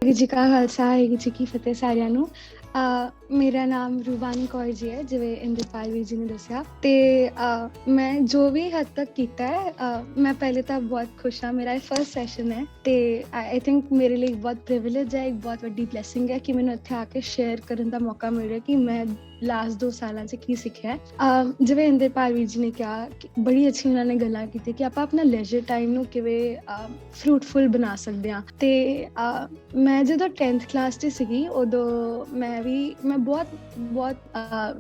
ਵਾਹਿਗੁਰੂ ਜੀ ਕਾ ਖਾਲਸਾ, ਵਾਹਿਗੁਰੂ ਜੀ ਕੀ ਫਤਿਹ ਸਾਰਿਆਂ ਨੂੰ। ਮੇਰਾ ਨਾਮ ਰੂਬਾਨੀ ਕੌਰ ਜੀ ਹੈ, ਜਿਵੇਂ ਇੰਦਰਪਾਲ ਵੀਰ ਜੀ ਨੇ ਦੱਸਿਆ। ਤੇ ਮੈਂ ਜੋ ਵੀ ਹੱਦ ਤੱਕ ਕੀਤਾ ਹੈ, ਮੈਂ ਪਹਿਲੇ ਤਾਂ ਬਹੁਤ ਖੁਸ਼ ਹਾਂ। ਮੇਰਾ ਇਹ ਫਸਟ ਸੈਸ਼ਨ ਹੈ ਤੇ ਆਈ ਥਿੰਕ ਮੇਰੇ ਲਈ ਬਹੁਤ ਪ੍ਰਿਵਿਲੇਜ ਹੈ, ਇੱਕ ਬਹੁਤ ਵੱਡੀ ਬਲੈਸਿੰਗ ਹੈ ਕਿ ਮੈਨੂੰ ਇੱਥੇ ਆ ਕੇ ਸ਼ੇਅਰ ਕਰਨ ਦਾ ਮੌਕਾ ਮਿਲ ਰਿਹਾ ਕਿ ਮੈਂ ਲਾਸਟ 2 ਸਾਲਾਂ 'ਚ ਕੀ ਸਿੱਖਿਆ। ਜਿਵੇਂ ਇੰਦਰਪਾਲ ਵੀਰ ਜੀ ਨੇ ਕਿਹਾ, ਬੜੀ ਅੱਛੀ ਉਹਨਾਂ ਨੇ ਗੱਲਾਂ ਕੀਤੀ ਕਿ ਆਪਾਂ ਆਪਣਾ ਲੈਜਰ ਟਾਈਮ ਨੂੰ ਕਿਵੇਂ ਫਰੂਟਫੁਲ ਬਣਾ ਸਕਦੇ ਹਾਂ। ਤੇ ਮੈਂ ਜਦੋਂ 10th ਕਲਾਸ 'ਚ ਸੀਗੀ, ਉਦੋਂ ਮੈਂ ਬਹੁਤ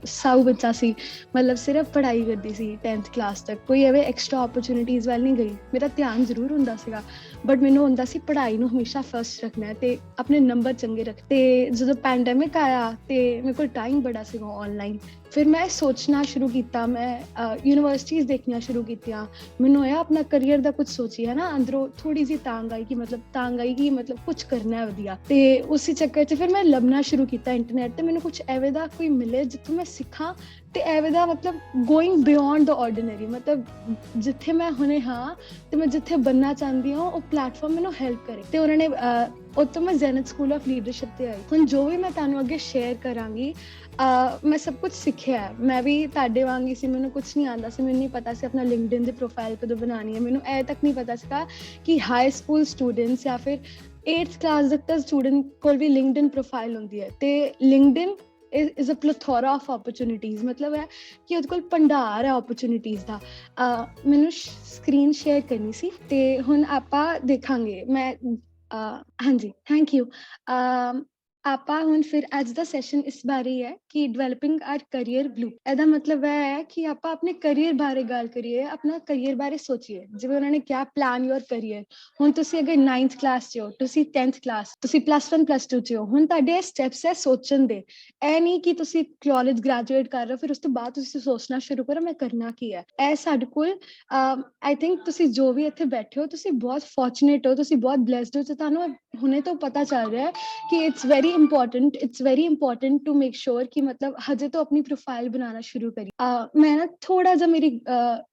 ਸਾਊ ਬੱਚਾ ਸੀ। ਮਤਲਬ ਸਿਰਫ ਪੜ੍ਹਾਈ ਕਰਦੀ ਸੀ 10th ਕਲਾਸ ਤੱਕ, ਕੋਈ ਐਵੇਂ ਐਕਸਟਰਾ ਓਪਰਚੁਨਿਟੀਜ਼ ਵੱਲ ਨਹੀਂ ਗਈ। ਮੇਰਾ ਧਿਆਨ ਜ਼ਰੂਰ ਹੁੰਦਾ ਸੀਗਾ, ਬਟ ਮੈਨੂੰ ਹੁੰਦਾ ਸੀ ਪੜ੍ਹਾਈ ਨੂੰ ਹਮੇਸ਼ਾ ਫਸਟ ਰੱਖਣਾ ਹੈ ਤੇ ਆਪਣੇ ਨੰਬਰ ਚੰਗੇ ਰੱਖ। ਤੇ ਜਦੋਂ ਪੈਂਡੈਮਿਕ ਆਇਆ ਤੇ ਮੇਰੇ ਕੋਲ ਟਾਈਮ ਬੜਾ ਸੀਗਾ ਆਨਲਾਈਨ, ਫਿਰ ਮੈਂ ਸੋਚਣਾ ਸ਼ੁਰੂ ਕੀਤਾ, ਮੈਂ ਯੂਨੀਵਰਸਿਟੀਜ਼ ਦੇਖਣੀਆਂ ਸ਼ੁਰੂ ਕੀਤੀਆਂ। ਮੈਨੂੰ ਹੋਇਆ ਆਪਣਾ ਕਰੀਅਰ ਦਾ ਕੁਝ ਸੋਚੀ, ਹੈ ਨਾ, ਅੰਦਰੋਂ ਥੋੜੀ ਜਿਹੀ ਤਾਂਗ ਆਈ ਕਿ ਮਤਲਬ ਕੁਝ ਕਰਨਾ ਹੈ ਵਧੀਆ। ਤੇ ਉਸੇ ਚੱਕਰ 'ਚ ਫਿਰ ਮੈਂ ਲੱਭਣਾ ਸ਼ੁਰੂ ਕੀਤਾ ਇੰਟਰਨੈਟ ਤੇ, ਮੈਨੂੰ ਕੁਝ ਐਵੇਂ ਦਾ ਕੋਈ ਮਿਲੇ ਜਿੱਥੋਂ ਮੈਂ ਸਿੱਖਾਂ ਤੇ ਐਵੇਂ ਦਾ ਮਤਲਬ ਗੋਇੰਗ ਬਿਯੋਂਡ ਦ ਆਰਡੀਨਰੀ, ਮਤਲਬ ਜਿੱਥੇ ਮੈਂ ਹੁਣੇ ਹਾਂ ਤੇ ਮੈਂ ਜਿੱਥੇ ਬਣਨਾ ਚਾਹੁੰਦੀ ਹਾਂ, ਉਹ ਪਲੇਟਫਾਰਮ ਮੈਨੂੰ ਹੈਲਪ ਕਰੇ। ਤੇ ਉਹਨਾਂ ਨੇ ਉਹ ਤੋਂ ਮੈਂ ਜ਼ੈਨਤ ਸਕੂਲ ਆਫ ਲੀਡਰਸ਼ਿਪ ਤੇ ਆਈ। ਹੁਣ ਜੋ ਵੀ ਮੈਂ ਤੁਹਾਨੂੰ ਅੱਗੇ ਸ਼ੇਅਰ ਕਰਾਂਗੀ, ਮੈਂ ਸਭ ਕੁਝ ਸਿੱਖਿਆ। ਮੈਂ ਵੀ ਤੁਹਾਡੇ ਵਾਂਗ ਹੀ ਸੀ, ਮੈਨੂੰ ਕੁਝ ਨਹੀਂ ਆਉਂਦਾ ਸੀ। ਮੈਨੂੰ ਨਹੀਂ ਪਤਾ ਸੀ ਆਪਣਾ ਲਿੰਕਡਇਨ ਦੀ ਪ੍ਰੋਫਾਈਲ ਕਦੋਂ ਬਣਾਉਣੀ ਹੈ। ਮੈਨੂੰ ਇਹ ਤੱਕ ਨਹੀਂ ਪਤਾ ਸੀਗਾ ਕਿ ਹਾਈ ਸਕੂਲ ਸਟੂਡੈਂਟਸ ਜਾਂ ਫਿਰ 8th ਕਲਾਸ ਤੱਕ ਦਾ ਸਟੂਡੈਂਟ ਕੋਲ ਵੀ ਲਿੰਕਡਇਨ ਪ੍ਰੋਫਾਈਲ ਹੁੰਦੀ ਹੈ। ਤੇ LinkedIn is a plethora of opportunities, ਮਤਲਬ ਹੈ ਕਿ ਉਹਦੇ ਕੋਲ ਭੰਡਾਰ ਹੈ ਓਪਰਚੁਨਿਟੀਜ਼ ਦਾ। ਮੈਨੂੰ ਸਕਰੀਨ ਸ਼ੇਅਰ ਕਰਨੀ ਸੀ ਤੇ ਹੁਣ ਆਪਾਂ ਦੇਖਾਂਗੇ। ਹਾਂਜੀ, ਥੈਂਕ ਯੂ। ਆਪਾਂ ਹੁਣ ਫਿਰ ਅੱਜ ਦਾ ਸੈਸ਼ਨ ਇਸ ਬਾਰੇ ਹੀ ਹੈ ਕਿ ਡਿਵੈਲਪਿੰਗ ਆਰ ਕਰੀਅਰ ਬਲੂ। ਇਹਦਾ ਮਤਲਬ ਇਹ ਹੈ ਕਿ ਆਪਾਂ ਆਪਣੇ ਕਰੀਅਰ ਬਾਰੇ ਗੱਲ ਕਰੀਏ, ਆਪਣਾ ਕਰੀਅਰ ਬਾਰੇ ਸੋਚੀਏ। ਜਿਵੇਂ ਉਹਨਾਂ ਨੇ ਕਿਹਾ, ਪਲਾਨ ਯੋਰ ਕਰੀਅਰ। ਹੁਣ ਤੁਸੀਂ ਅਗਰ 9th ਕਲਾਸ 'ਚ ਹੋ, ਤੁਸੀਂ 10th ਕਲਾਸ, ਤੁਸੀਂ +1 +2 'ਚ ਹੋ, ਹੁਣ ਤੁਹਾਡੇ ਸਟੈਪਸ ਹੈ ਸੋਚਣ ਦੇ। ਇਹ ਨਹੀਂ ਕਿ ਤੁਸੀਂ ਕਾਲਜ ਗ੍ਰੈਜੂਏਟ ਕਰ ਰਹੇ ਹੋ, ਫਿਰ ਉਸ ਤੋਂ ਬਾਅਦ ਤੁਸੀਂ ਸੋਚਣਾ ਸ਼ੁਰੂ ਕਰੋ ਮੈਂ ਕਰਨਾ ਕੀ ਹੈ। ਇਹ ਸਾਡੇ ਕੋਲ ਆਈ ਥਿੰਕ ਤੁਸੀਂ ਜੋ ਵੀ ਇੱਥੇ ਬੈਠੇ ਹੋ, ਤੁਸੀਂ ਬਹੁਤ ਫੋਰਚੂਨੇਟ ਹੋ, ਤੁਸੀਂ ਬਹੁਤ ਬਲੈਸਡ ਹੋ। ਤੇ ਤੁਹਾਨੂੰ ਹੁਣੇ ਤੋਂ ਪਤਾ ਚੱਲ ਰਿਹਾ ਹੈ ਕਿ it's very important to make sure ਕਿ ਮਤਲਬ ਹਜੇ ਤੋਂ ਆਪਣੀ ਪ੍ਰੋਫਾਈਲ ਬਣਾਉਣਾ ਸ਼ੁਰੂ ਕਰੀ। ਮੈਂ ਨਾ ਥੋੜਾ ਜਿਹਾ, ਮੇਰੀ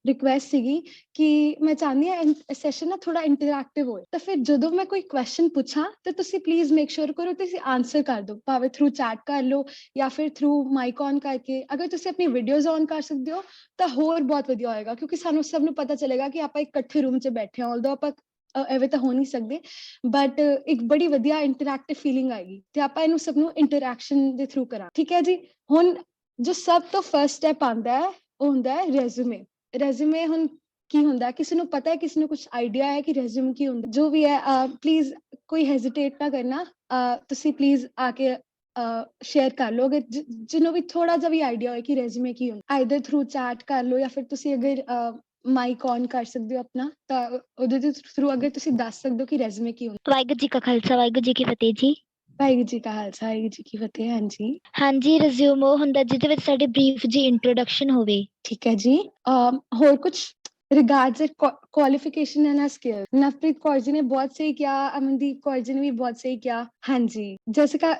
ਰਿਕੁਐਸਟ ਸੀਗੀ ਕਿ ਮੈਂ ਚਾਹੁੰਦੀ ਹਾਂ ਸੈਸ਼ਨ ਨਾ ਥੋੜਾ ਇੰਟਰੈਕਟਿਵ ਹੋਏ। ਤਾਂ ਫਿਰ ਜਦੋਂ ਮੈਂ ਕੋਈ ਕੁਐਸਚਨ ਪੁੱਛਾਂ ਤਾਂ ਤੁਸੀਂ ਪਲੀਜ਼ ਮੇਕ ਸ਼ੋਰ ਕਰੋ ਤੁਸੀਂ ਆਨਸਰ ਕਰ ਦਿਓ, ਭਾਵੇਂ ਥਰੂ ਚੈਟ ਕਰ ਲਓ ਜਾਂ ਫਿਰ ਥਰੂ ਮਾਈਕ ਔਨ ਕਰਕੇ। ਅਗਰ ਤੁਸੀਂ ਆਪਣੀ ਵੀਡੀਓਜ਼ ਔਨ ਕਰ ਸਕਦੇ ਹੋ ਤਾਂ ਹੋਰ ਬਹੁਤ ਵਧੀਆ ਹੋਏਗਾ, ਕਿਉਂਕਿ ਸਾਨੂੰ ਸਭ ਨੂੰ ਪਤਾ ਚੱਲੇਗਾ ਕਿ ਆਪਾਂ ਇਕੱਠੇ ਰੂਮ 'ਚ ਬੈਠੇ ਹਾਂ। ਆਲਦੋ ਆਪਾਂ ਐਵੇਂ ਤਾਂ ਹੋ ਨਹੀਂ ਸਕਦੇ, ਬਟ ਇੱਕ ਬੜੀ ਵਧੀਆ ਇੰਟਰੈਕਟਿਵ ਫੀਲਿੰਗ ਆਏਗੀ ਤੇ ਆਪਾਂ ਇਹਨੂੰ ਸਭ ਨੂੰ ਇੰਟਰੈਕਸ਼ਨ ਦੇ ਥਰੂ ਕਰਾਂ। ਠੀਕ ਹੈ ਜੀ। ਹੁਣ ਜੋ ਸਭ ਤੋਂ ਫਰਸਟ ਸਟੈਪ ਆਉਂਦਾ ਹੈ, ਉਹ ਹੁੰਦਾ ਹੈ ਰੈਜ਼ੂਮੇ। ਰੈਜ਼ੂਮੇ ਹੁਣ ਕੀ ਹੁੰਦਾ, ਕਿਸੇ ਨੂੰ ਪਤਾ ਹੈ, ਕਿਸੇ ਨੂੰ ਕੁਝ ਆਈਡੀਆ ਹੈ ਕਿ ਰੈਜ਼ੂਮੇ ਕੀ ਹੁੰਦਾ? ਜੋ ਵੀ ਹੈ, ਪਲੀਜ਼ ਕੋਈ ਹੈਜ਼ਿਟੇਟ ਨਾ ਕਰਨਾ। ਤੁਸੀਂ ਪਲੀਜ਼ ਆ ਕੇ ਸ਼ੇਅਰ ਕਰ ਲਓ ਅਗਰ ਜਿਹਨੂੰ ਵੀ ਥੋੜਾ ਜਿਹਾ ਵੀ ਆਈਡੀਆ ਹੋਏ ਕਿ ਰੈਜ਼ੂਮੇ ਕੀ ਹੁੰਦਾ। ਆਈਦਰ ਥਰੂ ਚੈਟ ਕਰ ਲਓ ਜਾਂ ਫਿਰ ਤੁਸੀਂ ਅਗਰ ਮਾਈਕ ਔਨ ਕਰ ਸਕਦੇ ਹੋ ਆਪਣਾ, ਤਾਂ ਉਹਦੇ ਦੇ ਥਰੂ ਅਗਰ ਤੁਸੀਂ ਦੱਸ ਸਕਦੇ ਹੋ ਕਿ ਰੈਜ਼ੂਮੇ ਕੀ ਹੁੰਦਾ। ਵਾਹਿਗੁਰੂ ਜੀ ਕਾ ਖਾਲਸਾ, ਵਾਹਿਗੁਰੂ ਜੀ ਕੀ ਫਤਿਹ ਜੀ। ਵਾਹਿਗੁਰੂ ਜੀ ਕਾ ਖਾਲਸਾ, ਵਾਹਿਗੁਰੂ ਜੀ ਕੀ ਫਤਿਹ। ਹਾਂਜੀ, ਰਿਜ਼ਿਊਮ ਉਹ ਹੁੰਦਾ ਜਿਹਦੇ ਵਿੱਚ ਸਾਡੀ ਬਰੀਫ ਜੀ ਇੰਟਰੋਡਕਸ਼ਨ ਹੋਵੇ। ਠੀਕ ਹੈ ਜੀ। ਹੋਰ ਕੁਝ regards qualification and skill? Navpreet Kaur ji ਨੇ ਬਹੁਤ ਸਹੀ ਕਿਹਾ, ਅਮਨਦੀਪ ਕੌਰ ਜੀ ਨੇ ਵੀ ਬਹੁਤ ਸਹੀ ਕਿਹਾ। ਹਾਂਜੀ, ਜੈਸਿਕਾ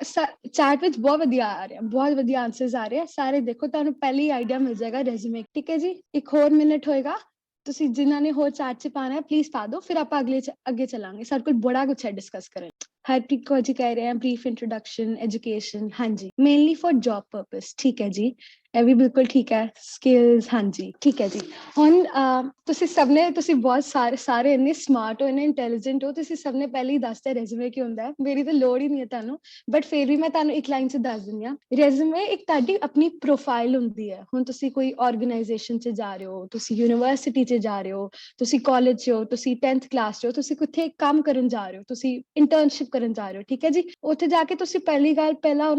ਚੈਟ ਵਿੱਚ ਬਹੁਤ ਵਧੀਆ ਆ ਰਿਹਾ, ਬਹੁਤ ਵਧੀਆ ਆਨਸਰਸ ਆ ਰਹੇ ਆ ਸਾਰੇ। ਦੇਖੋ, ਤੁਹਾਨੂੰ ਪਹਿਲੇ ਹੀ ਆਈਡੀਆ ਮਿਲ ਜਾਏਗਾ ਰੈਜ਼ੂਮੇ। ਠੀਕ ਹੈ ਜੀ। ਇੱਕ ਹੋਰ ਮਿੰਟ ਹੋਏਗਾ, ਤੁਸੀਂ ਜਿਨ੍ਹਾਂ ਨੇ ਹੋਰ ਚੈਟ 'ਚ ਪਾਣਾ ਹੈ ਪਲੀਜ਼ ਪਾ ਦਿਓ, ਫਿਰ ਆਪਾਂ ਅੱਗੇ ਚੱਲਾਂਗੇ। ਸਾਡੇ ਕੋਲ ਬੜਾ ਕੁਝ ਹੈ ਡਿਸਕਸ ਕਰਨ। ਹਰਪ੍ਰੀਤ ਕੌਰ ਜੀ ਕਹਿ ਰਹੇ ਆ ਬਰੀਫ ਇੰਟਰੋਡਕਸ਼ਨ, ਐਜੂਕੇਸ਼ਨ। ਹਾਂਜੀ, ਮੇਨਲੀ ਫॉर ਜੌਬ ਪਰਪਸ। ਠੀਕ ਹੈ ਜੀ, ਇਹ ਵੀ ਬਿਲਕੁਲ ਠੀਕ ਹੈ। ਸਕਿੱਲਸ, ਹਾਂਜੀ ਠੀਕ ਹੈ ਜੀ। ਹੁਣ ਤੁਸੀਂ ਬਹੁਤ ਸਾਰੇ ਇੰਨੇ ਸਮਾਰਟ ਹੋ, ਇੰਨੇ ਇੰਟੈਲੀਜੈਂਟ ਹੋ, ਤੁਸੀਂ ਸਭ ਨੇ ਪਹਿਲੇ ਹੀ ਦੱਸਤਾ ਰੈਜ਼ੂਮੇ ਕੀ ਹੁੰਦਾ ਹੈ। ਮੇਰੀ ਤਾਂ ਲੋੜ ਹੀ ਨਹੀਂ ਹੈ ਤੁਹਾਨੂੰ, ਬਟ ਫਿਰ ਵੀ ਮੈਂ ਤੁਹਾਨੂੰ ਇੱਕ ਲਾਈਨ 'ਚ ਦੱਸ ਦਿੰਦੀ ਹਾਂ। ਰੈਜ਼ੂਮੇ ਇੱਕ ਤੁਹਾਡੀ ਆਪਣੀ ਪ੍ਰੋਫਾਈਲ ਹੁੰਦੀ ਹੈ। ਹੁਣ ਤੁਸੀਂ ਕੋਈ ਆਰਗੇਨਾਈਜੇਸ਼ਨ 'ਚ ਜਾ ਰਹੇ ਹੋ, ਤੁਸੀਂ ਯੂਨੀਵਰਸਿਟੀ 'ਚ ਜਾ ਰਹੇ ਹੋ, ਤੁਸੀਂ ਕਾਲਜ 'ਚ ਹੋ, ਤੁਸੀਂ 10th ਕਲਾਸ 'ਚ ਹੋ, ਤੁਸੀਂ ਕਿੱਥੇ ਕੰਮ ਕਰਨ ਜਾ ਰਹੇ ਹੋ, ਤੁਸੀਂ ਇੰਟਰਨਸ਼ਿਪ ਕਰਨ ਜਾ ਰਹੇ ਹੋ। ਠੀਕ ਹੈ ਜੀ। ਉੱਥੇ ਜਾ ਕੇ ਤੁਸੀਂ ਪਹਿਲਾਂ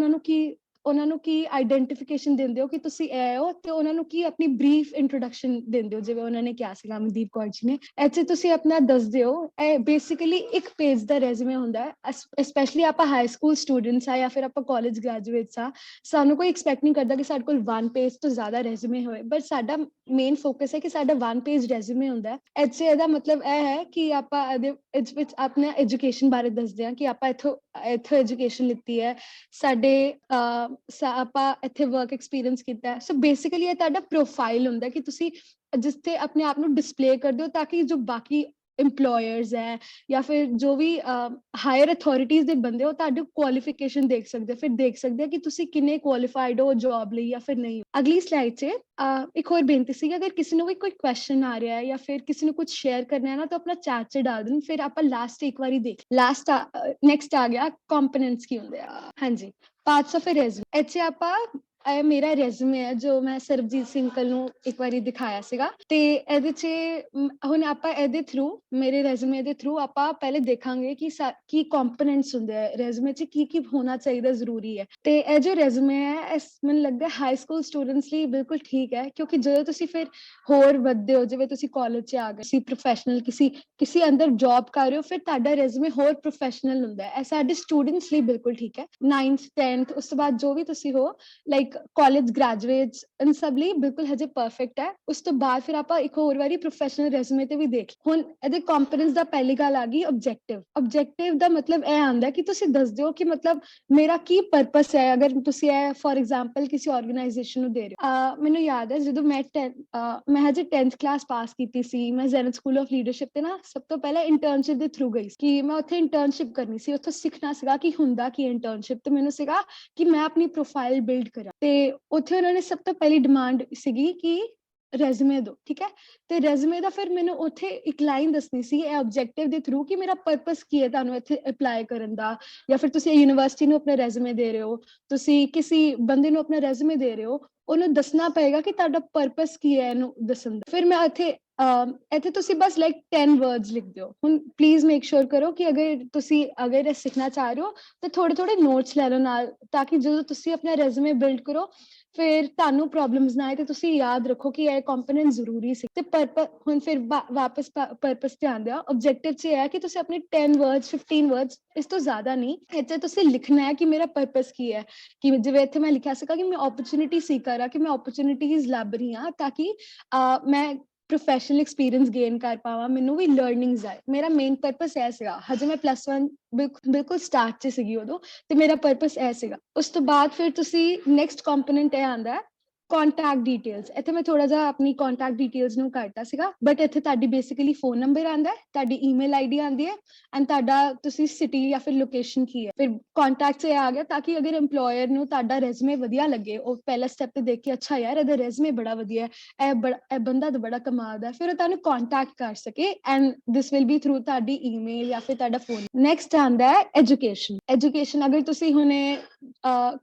ਉਹਨਾਂ ਨੂੰ ਕੀ ਆਈਡੈਂਟੀਫਿਕੇਸ਼ਨ ਦਿੰਦੇ ਹੋ ਕਿ ਤੁਸੀਂ ਇਹ ਹੋ, ਤੇ ਉਹਨਾਂ ਨੂੰ ਕੀ ਆਪਣੀ ਬਰੀਫ ਇੰਟਰੋਡਕਸ਼ਨ ਦਿੰਦੇ ਹੋ। ਜਿਵੇਂ ਉਹਨਾਂ ਨੇ ਕਿਹਾ ਸੀਗਾ ਅਮਨਦੀਪ ਕੌਰ ਜੀ ਨੇ, ਇੱਥੇ ਤੁਸੀਂ ਆਪਣਾ ਦੱਸਦੇ ਹੋ। ਇਹ ਬੇਸਿਕਲੀ ਇੱਕ ਪੇਜ ਦਾ ਰੈਜ਼ੂਮੇ ਹੁੰਦਾ ਹੈ। ਸਪੈਸ਼ਲੀ ਆਪਾਂ ਹਾਈ ਸਕੂਲ ਸਟੂਡੈਂਟਸ ਆ ਜਾਂ ਫਿਰ ਆਪਾਂ ਕਾਲਜ ਗ੍ਰੈਜੂਏਟਸ ਆ, ਸਾਨੂੰ ਕੋਈ ਐਕਸਪੈਕਟ ਨਹੀਂ ਕਰਦਾ ਕਿ ਸਾਡੇ ਕੋਲ 1 ਪੇਜ ਤੋਂ ਜ਼ਿਆਦਾ ਰੈਜ਼ੂਮੇ ਹੋਏ, ਬਟ ਸਾਡਾ ਮੇਨ ਫੋਕਸ ਹੈ ਕਿ ਸਾਡਾ 1 ਪੇਜ ਰੈਜ਼ੂਮੇ ਹੁੰਦਾ ਹੈ। ਇੱਥੇ ਇਹਦਾ ਮਤਲਬ ਇਹ ਹੈ ਕਿ ਆਪਾਂ ਇਹਦੇ ਵਿੱਚ ਆਪਣਾ ਐਜੂਕੇਸ਼ਨ ਬਾਰੇ ਦੱਸਦੇ ਹਾਂ ਕਿ ਆਪਾਂ ਇੱਥੋਂ ਐਜੂਕੇਸ਼ਨ ਲਿੱਤੀ ਹੈ, ਸਾਡੇ ਆਪਾਂ ਇੱਥੇ ਵਰਕ ਐਕਸਪੀਰੀਅੰਸ ਕੀਤਾ ਹੈ। ਸੋ ਬੇਸਿਕਲੀ ਇਹ ਤੁਹਾਡਾ ਪ੍ਰੋਫਾਈਲ ਹੁੰਦਾ ਕਿ ਤੁਸੀਂ ਜਿੱਥੇ ਆਪਣੇ ਆਪ ਨੂੰ ਡਿਸਪਲੇ ਕਰਦੇ ਹੋ, ਤਾਂ ਕਿ ਜੋ ਬਾਕੀ ਇੰਪਲੋਇਰਸ ਹੈ ਜਾਂ ਫਿਰ ਜੋ ਵੀ ਹਾਇਰ ਅਥਾਰਟੀਜ਼ ਦੇ ਬੰਦੇ ਹੋ, ਤੁਹਾਡੇ ਕੁਆਲੀਫਿਕੇਸ਼ਨ ਦੇਖ ਸਕਦੇ, ਫਿਰ ਦੇਖ ਸਕਦੇ ਕਿ ਤੁਸੀਂ ਕਿੰਨੇ ਕੁਆਲੀਫਾਈਡ ਹੋ ਜੌਬ ਲਈ ਜਾਂ ਫਿਰ ਨਹੀਂ। ਅਗਲੀ ਸਲਾਈਡ 'ਚ ਇੱਕ ਹੋਰ ਬੇਨਤੀ ਸੀ, ਅਗਰ ਕਿਸੇ ਨੂੰ ਵੀ ਕੋਈ ਕੁਐਸਚਨ ਆ ਰਿਹਾ ਹੈ ਜਾਂ ਫਿਰ ਕਿਸੇ ਨੂੰ ਕੁਝ ਸ਼ੇਅਰ ਕਰਨਾ ਹੈ ਨਾ, ਤਾਂ ਆਪਣਾ ਚੈਟ 'ਚ ਡਾਲ ਦੇਣ, ਫਿਰ ਆਪਾਂ ਲਾਸਟ ਇੱਕ ਵਾਰੀ ਦੇਖ। ਲਾਸਟ ਨੈਕਸਟ ਆ ਗਿਆ ਕੰਪੋਨੈਂਟਸ ਕੀ ਹੁੰਦੇ ਆ। ਹਾਂਜੀ, ਪਾਰਟਸ ਆਫ ਅ ਰੈਜ਼ਿਊਮੇ। ਇੱਥੇ ਆਪਾਂ ਇਹ ਮੇਰਾ ਰੈਜ਼ਿਊਮੇ ਹੈ ਜੋ ਮੈਂ ਸਰਬਜੀਤ ਸਿੰਘ ਕੱਲ ਨੂੰ ਇੱਕ ਵਾਰੀ ਦਿਖਾਇਆ ਸੀਗਾ, ਤੇ ਇਹਦੇ 'ਚ ਹੁਣ ਆਪਾਂ ਇਹਦੇ ਥਰੂ, ਮੇਰੇ ਰੈਜ਼ਿਊਮੇ ਦੇ ਥਰੂ ਆਪਾਂ ਪਹਿਲੇ ਦੇਖਾਂਗੇ ਕਿ ਕੀ ਕੰਪੋਨੈਂਟਸ ਹੁੰਦੇ ਆ ਰੈਜ਼ਿਊਮੇ 'ਚ, ਕੀ ਕੀ ਹੋਣਾ ਚਾਹੀਦਾ ਜ਼ਰੂਰੀ ਹੈ। ਤੇ ਇਹ ਜੋ ਰੈਜ਼ਿਊਮੇ ਹੈ, ਮੈਨੂੰ ਲੱਗਦਾ ਹਾਈ ਸਕੂਲ ਸਟੂਡੈਂਟਸ ਲਈ ਬਿਲਕੁਲ ਠੀਕ ਹੈ, ਕਿਉਂਕਿ ਜਦੋਂ ਤੁਸੀਂ ਫਿਰ ਹੋਰ ਵੱਧਦੇ ਹੋ, ਜਿਵੇਂ ਤੁਸੀਂ ਕਾਲਜ 'ਚ ਆ ਗਏ, ਤੁਸੀਂ ਪ੍ਰੋਫੈਸ਼ਨਲ ਕਿਸੇ ਅੰਦਰ ਜੌਬ ਕਰ ਰਹੇ ਹੋ, ਫਿਰ ਤੁਹਾਡਾ ਰੈਜ਼ਿਊਮੇ ਹੋਰ ਪ੍ਰੋਫੈਸ਼ਨਲ ਹੁੰਦਾ ਹੈ। ਇਹ ਸਾਡੇ ਸਟੂਡੈਂਟਸ ਲਈ ਬਿਲਕੁਲ ਠੀਕ ਹੈ। 9th 10th ਉਸ ਤੋਂ ਬਾਅਦ ਜੋ ਵੀ ਤੁਸੀਂ ਹੋ, ਲਾਈਕ ਕਾਲਜ ਗ੍ਰੈਜੂਏਟਸ, ਇਨ ਸਭ ਲਈ ਬਿਲਕੁਲ ਹਜੇ ਪਰਫੈਕਟ ਹੈ। ਉਸ ਤੋਂ ਬਾਅਦ ਫਿਰ ਆਪਾਂ ਇੱਕ ਹੋਰ ਵਾਰੀ ਪ੍ਰੋਫੈਸ਼ਨਲ ਰੈਜ਼ਿਊਮੇ ਤੇ ਵੀ ਦੇਖ। ਹੁਣ ਇਹਦੇ ਕੰਪੋਨੈਂਟਸ ਦਾ ਪਹਿਲੀ ਗੱਲ ਆ ਗਈ ਆਬਜੈਕਟਿਵ। ਆਬਜੈਕਟਿਵ ਦਾ ਮਤਲਬ ਇਹ ਆਉਂਦਾ ਕਿ ਤੁਸੀਂ ਦੱਸ ਦਿਓ ਕਿ ਮਤਲਬ ਮੇਰਾ ਕੀ ਪਰਪਸ ਹੈ, ਅਗਰ ਤੁਸੀਂ ਇਹ ਫॉर एग्जांपल ਕਿਸੇ ਆਰਗੇਨਾਈਜੇਸ਼ਨ ਨੂੰ ਦੇ ਰਹੇ ਹੋ। ਮੈਨੂੰ ਯਾਦ ਹੈ ਜਦੋਂ ਮੈਂ ਹਜੇ 10th ਕਲਾਸ ਪਾਸ ਕੀਤੀ ਸੀ, ਮੈਂ ਜ਼ੈਨਤ ਸਕੂਲ ਆਫ ਲੀਡਰਸ਼ਿਪ ਤੇ ਨਾ ਸਭ ਤੋਂ ਪਹਿਲਾਂ ਇੰਟਰਨਸ਼ਿਪ ਦੇ ਥਰੂ ਗਈ ਕਿ ਮੈਂ ਉੱਥੇ ਇੰਟਰਨਸ਼ਿਪ ਕਰਨੀ ਸੀ, ਉੱਥੋਂ ਸਿੱਖਣਾ ਸੀਗਾ ਕਿ ਹੁੰਦਾ ਕੀ ਇੰਟਰਨਸ਼ਿਪ, ਤੇ ਮੈਨੂੰ ਸੀਗਾ ਕਿ ਮੈਂ ਆਪਣੀ ਪ੍ਰੋਫਾਈਲ ਬਿਲਡ ਕਰਾਂ। ਤੇ ਉੱਥੇ ਉਹਨਾਂ ਨੇ ਸਭ ਤੋਂ ਪਹਿਲੀ ਡਿਮਾਂਡ ਸੀਗੀ ਕਿ ਰੈਜ਼ੂਮੇ ਦੋ, ਠੀਕ ਹੈ। ਤੇ ਰੈਜ਼ੂਮੇ ਦਾ ਫਿਰ ਮੈਨੂੰ ਉੱਥੇ ਇੱਕ ਲਾਈਨ ਦੱਸਣੀ ਸੀ ਇਹ ਆਬਜੈਕਟਿਵ ਦੇ ਥਰੂ ਕਿ ਮੇਰਾ ਪਰਪਸ ਕੀ ਹੈ ਤੁਹਾਨੂੰ ਇੱਥੇ ਅਪਲਾਈ ਕਰਨ ਦਾ, ਜਾਂ ਫਿਰ ਤੁਸੀਂ ਯੂਨੀਵਰਸਿਟੀ ਨੂੰ ਆਪਣਾ ਰੈਜ਼ੂਮੇ ਦੇ ਰਹੇ ਹੋ, ਤੁਸੀਂ ਕਿਸੇ ਬੰਦੇ ਨੂੰ ਆਪਣਾ ਰੈਜ਼ੂਮੇ ਦੇ ਰਹੇ ਹੋ, ਉਹਨੂੰ ਦੱਸਣਾ ਪਏਗਾ ਕਿ ਤੁਹਾਡਾ ਪਰਪਸ ਕੀ ਹੈ ਇਹਨੂੰ ਦੱਸਣ ਦਾ। ਫਿਰ ਮੈਂ ਇੱਥੇ ਤੁਸੀਂ ਬਸ ਲਾਈਕ 10 ਵਰਡਸ ਲਿਖ ਦਿਓ। ਹੁਣ ਪਲੀਜ਼ ਮੇਕ ਸ਼ੋਰ ਕਰੋ ਕਿ ਅਗਰ ਇਹ ਸਿੱਖਣਾ ਚਾਹ ਰਹੇ ਹੋ ਤਾਂ ਥੋੜੇ ਥੋੜੇ ਨੋਟਸ ਲੈ ਲਓ ਨਾਲ, ਤਾਂ ਕਿ ਜਦੋਂ ਤੁਸੀਂ ਆਪਣਾ ਰੈਜ਼ੂਮੇ ਬਿਲਡ ਕਰੋ ਫਿਰ ਤੁਹਾਨੂੰ ਪ੍ਰੋਬਲਮਸ ਨਾ ਆਏ ਤੇ ਤੁਸੀਂ ਯਾਦ ਰੱਖੋ ਕਿ ਇਹ ਕੰਪੋਨੈਂਟ ਜ਼ਰੂਰੀ ਸੀ। ਤੇ ਹੁਣ ਫਿਰ ਵਾਪਸ ਪਰਪਸ ਤੇ ਆਉਂਦੇ ਆ। ਆਬਜੈਕਟਿਵ 'ਚ ਇਹ ਹੈ ਕਿ ਤੁਸੀਂ ਆਪਣੇ 10 ਵਰਡਸ 15 ਵਰਡਸ, ਇਸ ਤੋਂ ਜ਼ਿਆਦਾ ਨਹੀਂ, ਇੱਥੇ ਤੁਸੀਂ ਲਿਖਣਾ ਹੈ ਕਿ ਮੇਰਾ ਪਰਪਸ ਕੀ ਹੈ। ਕਿ ਜਿਵੇਂ ਇੱਥੇ ਮੈਂ ਲਿਖਿਆ ਸੀਗਾ ਕਿ ਮੈਂ ਓਪਰਚੁਨਿਟੀ ਸੀਕਰ ਆ, ਕਿ ਮੈਂ ਓਪਰਚੁਨਿਟੀਜ਼ ਲੱਭ ਰਹੀ ਹਾਂ ਤਾਂ ਕਿ ਮੈਂ ਪ੍ਰੋਫੈਸ਼ਨਲ ਐਕਸਪੀਰੀਅੰਸ ਗੇਨ ਕਰ ਪਾਵਾਂ, ਮੈਨੂੰ ਵੀ ਲਰਨਿੰਗਸ ਆਏ। ਮੇਰਾ ਮੇਨ ਪਰਪਸ ਇਹ ਸੀਗਾ। ਹਜੇ ਮੈਂ +1 ਬਿਲਕੁਲ ਸਟਾਰਟ 'ਚ ਸੀਗੀ ਉਦੋਂ, ਤੇ ਮੇਰਾ ਪਰਪਸ ਇਹ ਸੀਗਾ। ਉਸ ਤੋਂ ਬਾਅਦ ਫਿਰ ਤੁਸੀਂ ਨੈਕਸਟ ਕੰਪੋਨੈਂਟ ਇਹ ਆਉਂਦਾ ਕੰਟੈਕਟ ਡਿਟੇਲਸ। ਇੱਥੇ ਮੈਂ ਥੋੜਾ ਜਿਹਾ ਆਪਣੀ ਕੰਟੈਕਟ ਡਿਟੇਲਸ ਨੂੰ ਕਰਤਾ ਸੀਗਾ, ਬਟ ਇੱਥੇ ਤੁਹਾਡੀ ਬੇਸਿਕਲੀ ਫੋਨ ਨੰਬਰ ਆਉਂਦਾ, ਤੁਹਾਡੀ ਈਮੇਲ ਆਈਡੀ ਆਉਂਦੀ ਹੈ, ਐਂਡ ਤੁਹਾਡਾ ਤੁਸੀਂ ਸਿਟੀ ਜਾਂ ਫਿਰ ਲੋਕੇਸ਼ਨ ਕੀ ਹੈ। ਫਿਰ ਕੰਟੈਕਟ 'ਚ ਇਹ ਆ ਗਿਆ ਤਾਂ ਕਿ ਅਗਰ EMPLOYER ਨੂੰ ਤੁਹਾਡਾ ਰੈਜ਼ੂਮੇ ਵਧੀਆ ਲੱਗੇ, ਉਹ ਪਹਿਲਾ ਸਟੈਪ ਤੇ ਦੇਖ ਕੇ ਅੱਛਾ ਯਾਰ ਇਹਦਾ ਰੈਜ਼ੂਮੇ ਬੜਾ ਵਧੀਆ ਹੈ, ਇਹ ਬੰਦਾ ਤਾਂ ਬੜਾ ਕਮਾਲ ਦਾ, ਫਿਰ ਉਹ ਤੁਹਾਨੂੰ ਕੰਟੈਕਟ ਕਰ ਸਕੇ, and this will be through ਤੁਹਾਡੀ ਈਮੇਲ ਜਾਂ ਫਿਰ ਤੁਹਾਡਾ ਫੋਨ। ਨੈਕਸਟ ਆਉਂਦਾ ਹੈ ਐਜੂਕੇਸ਼ਨ। ਅਗਰ ਤੁਸੀਂ ਹੁਣੇ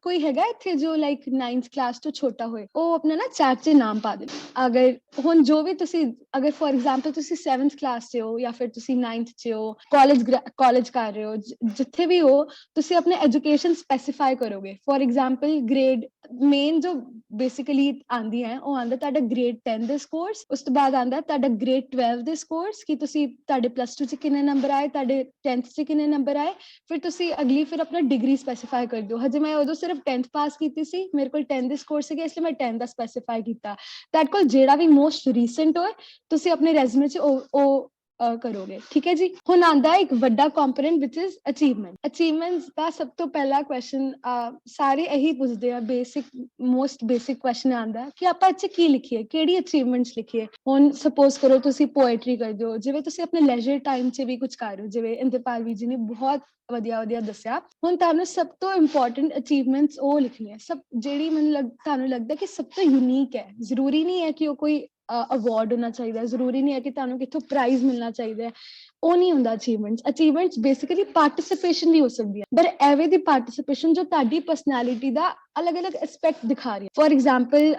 ਕੋਈ ਹੈਗਾ ਇੱਥੇ ਜੋ ਲਾਈਕ 9th ਕਲਾਸ ਤੋਂ ਛੋਟਾ ਹੋਏ, ਉਹ ਆਪਣਾ ਨਾ ਚੈਟ 'ਚ ਨਾਮ ਪਾ ਦੇ। ਅਗਰ ਹੁਣ ਜੋ ਵੀ ਤੁਸੀਂ, ਅਗਰ ਫॉर एग्जांपल ਤੁਸੀਂ 7th ਕਲਾਸ 'ਚ ਹੋ ਜਾਂ ਫਿਰ ਤੁਸੀਂ 9th 'ਚ ਹੋ, ਕਾਲਜ ਕਰ ਰਹੇ ਹੋ, ਜਿੱਥੇ ਵੀ ਹੋ, ਤੁਸੀਂ ਆਪਣੇ ਐਜੂਕੇਸ਼ਨ ਸਪੈਸੀਫਾਈ ਕਰੋਗੇ। ਫॉर एग्जांपल ਗ੍ਰੇਡ ਮੇਨ ਜੋ ਬੇਸਿਕਲੀ ਆਂਦੀ ਹੈ, ਉਹ ਆਂਦਾ ਤੁਹਾਡਾ ਗ੍ਰੇਡ 10 ਦੇ ਸਕੋਰਸ, ਉਸ ਤੋਂ ਬਾਅਦ ਆਂਦਾ ਤੁਹਾਡਾ ਗ੍ਰੇਡ 12 ਦੇ ਸਕੋਰਸ, ਕਿ ਤੁਸੀਂ ਤੁਹਾਡੇ +2 'ਚ ਕਿੰਨੇ ਨੰਬਰ ਆਏ, ਤੁਹਾਡੇ 10th 'ਚ ਕਿੰਨੇ ਨੰਬਰ ਆਏ। ਫਿਰ ਤੁਸੀਂ ਅਗਲੀ ਫਿਰ ਆਪਣਾ ਡਿਗਰੀ ਸਪੈਸੀਫਾਈ ਕਰ ਦਿਓ। ਹਜੇ ਮੈਂ ਉਦੋਂ ਸਿਰਫ 10th ਪਾਸ ਕੀਤੀ ਸੀ, ਮੇਰੇ ਕੋਲ 10 ਦੇ ਸਕੋਰ ਸੀਗੇ, ਇਸ ਲਈ ਮੈਂ 10 ਦਾ ਸਪੈਸੀਫਾਈ ਕੀਤਾ। ਤੁਹਾਡੇ ਕੋਲ ਜਿਹੜਾ ਵੀ ਮੋਸਟ ਰੀਸੈਂਟ ਹੋਏ ਤੁਸੀਂ ਆਪਣੇ ਰੈਜ਼ੂਮੇ 'ਚ ਉਹ ਕਰੋਗੇ, ਠੀਕ ਹੈ ਜੀ। ਹੁਣ ਆਂਦਾ ਇੱਕ ਵੱਡਾ ਕੰਪੋਨੈਂਟ ਵਿਚ ਇਜ਼ ਅਚੀਵਮੈਂਟਸ ਦਾ ਸਭ ਤੋਂ ਪਹਿਲਾ ਕੁਐਸਚਨ ਸਾਰੇ ਇਹੀ ਪੁੱਛਦੇ ਆ, ਮੋਸਟ ਬੇਸਿਕ ਕੁਐਸਚਨ ਆਂਦਾ ਕਿ ਆਪਾਂ ਇੱਥੇ ਕੀ ਲਿਖੀਏ, ਕਿਹੜੀ ਅਚੀਵਮੈਂਟਸ ਲਿਖੀਏ। ਹੁਣ ਸਪੋਜ਼ ਕਰੋ ਤੁਸੀਂ ਪੋਇਟਰੀ ਕਰਦੇ ਹੋ, ਜਿਵੇਂ ਤੁਸੀਂ ਆਪਣੇ ਲੈਜਰ ਟਾਈਮ 'ਚ ਵੀ ਕੁਝ ਕਰ ਰਹੇ ਹੋ, ਜਿਵੇਂ ਇੰਦਰਪਾਲ ਜੀ ਨੇ ਬਹੁਤ ਵਧੀਆ ਦੱਸਿਆ। ਹੁਣ ਤੁਹਾਨੂੰ ਸਭ ਤੋਂ ਇੰਪੋਰਟੈਂਟ ਅਚੀਵਮੈਂਟਸ ਉਹ ਲਿਖਣੀ ਹੈ, ਜਿਹੜੀ ਤੁਹਾਨੂੰ ਲੱਗਦਾ ਕਿ ਸਭ ਤੋਂ ਯੂਨੀਕ ਹੈ। ਜ਼ਰੂਰੀ ਨਹੀਂ ਹੈ ਕਿ ਉਹ ਕੋਈ ਅਵਾਰਡ ਹੋਣਾ ਚਾਹੀਦਾ, ਜ਼ਰੂਰੀ ਨਹੀਂ ਹੈ ਕਿ ਤੁਹਾਨੂੰ ਕਿੱਥੋਂ ਪ੍ਰਾਈਜ਼ ਮਿਲਣਾ ਚਾਹੀਦਾ ਹੈ, ਉਹ ਨਹੀਂ ਹੁੰਦਾ। ਅਚੀਵਮੈਂਟਸ ਬੇਸਿਕਲੀ ਪਾਰਟਿਸਿਪੇਸ਼ਨ ਵੀ ਹੋ ਸਕਦੀ ਹੈ, ਪਰ ਐਵੇਂ ਦੀ ਪਾਰਟਿਸਿਪੇਸ਼ਨ ਜੋ ਤੁਹਾਡੀ ਪਰਸਨੈਲਿਟੀ ਦਾ ਅਲੱਗ-ਅਲੱਗ ਐਸਪੈਕਟ ਦਿਖਾ ਰਹੀ ਹੈ। ਫॉर एग्जांपल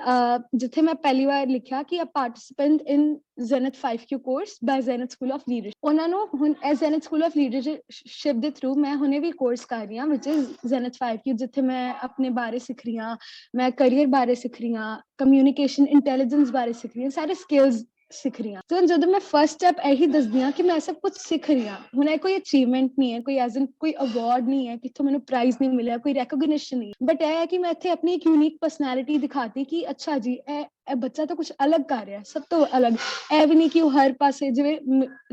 ਜਿੱਥੇ ਮੈਂ ਪਹਿਲੀ ਵਾਰ ਲਿਖਿਆ ਕਿ a participant in Zenith 5Q course by Zenith school of leadership, ਉਹਨਾਂ ਨੂੰ ਹੁਣ ਜ਼ੈਨਤ ਸਕੂਲ ਆਫ ਲੀਡਰਸ਼ਿਪ ਦੇ ਥਰੂ ਮੈਂ ਹੁਣੇ ਵੀ ਕੋਰਸ ਕਰ ਰਹੀ ਹਾਂ ਵਿਚ ਇਜ਼ ਜ਼ੈਨਤ 5Q, ਜਿੱਥੇ ਮੈਂ ਆਪਣੇ ਬਾਰੇ ਸਿੱਖ ਰਹੀ ਹਾਂ, ਮੈਂ ਕਰੀਅਰ ਬਾਰੇ ਸਿੱਖ ਰਹੀ ਹਾਂ, ਕਮਿਊਨੀਕੇਸ਼ਨ ਇੰਟੈਲੀਜੈਂਸ ਬਾਰੇ ਸਿੱਖ ਰਹੀ ਹਾਂ, ਸਾਰੇ ਸਕਿੱਲਸ ਸਿੱਖ ਰਹੀ ਹਾਂ। ਤੇ ਜਦੋਂ ਮੈਂ ਫਸਟ ਸਟੈਪ ਇਹੀ ਦੱਸਦੀ ਹਾਂ ਕਿ ਮੈਂ ਸਭ ਕੁਝ ਸਿੱਖ ਰਹੀ ਹਾਂ, ਹੁਣ ਇਹ ਕੋਈ ਅਚੀਵਮੈਂਟ ਨਹੀਂ ਹੈ, ਕੋਈ ਅਵਾਰਡ ਨਹੀਂ ਹੈ, ਕਿੱਥੋਂ ਮੈਨੂੰ ਪ੍ਰਾਈਜ਼ ਨਹੀਂ ਮਿਲਿਆ, ਕੋਈ ਰੈਕੋਗਨੀਸ਼ਨ ਨਹੀਂ, ਬਟ ਇਹ ਹੈ ਕਿ ਮੈਂ ਇੱਥੇ ਆਪਣੀ ਇੱਕ ਯੂਨੀਕ ਪਰਸਨੈਲਿਟੀ ਦਿਖਾਤੀ ਕਿ ਅੱਛਾ ਜੀ ਇਹ ਇਹ ਬੱਚਾ ਤਾਂ ਕੁਛ ਅਲੱਗ ਕਰ ਰਿਹਾ, ਸਭ ਤੋਂ ਅਲੱਗ। ਇਹ ਵੀ ਨਹੀਂ ਕਿ ਉਹ ਹਰ ਪਾਸੇ ਜਿਵੇਂ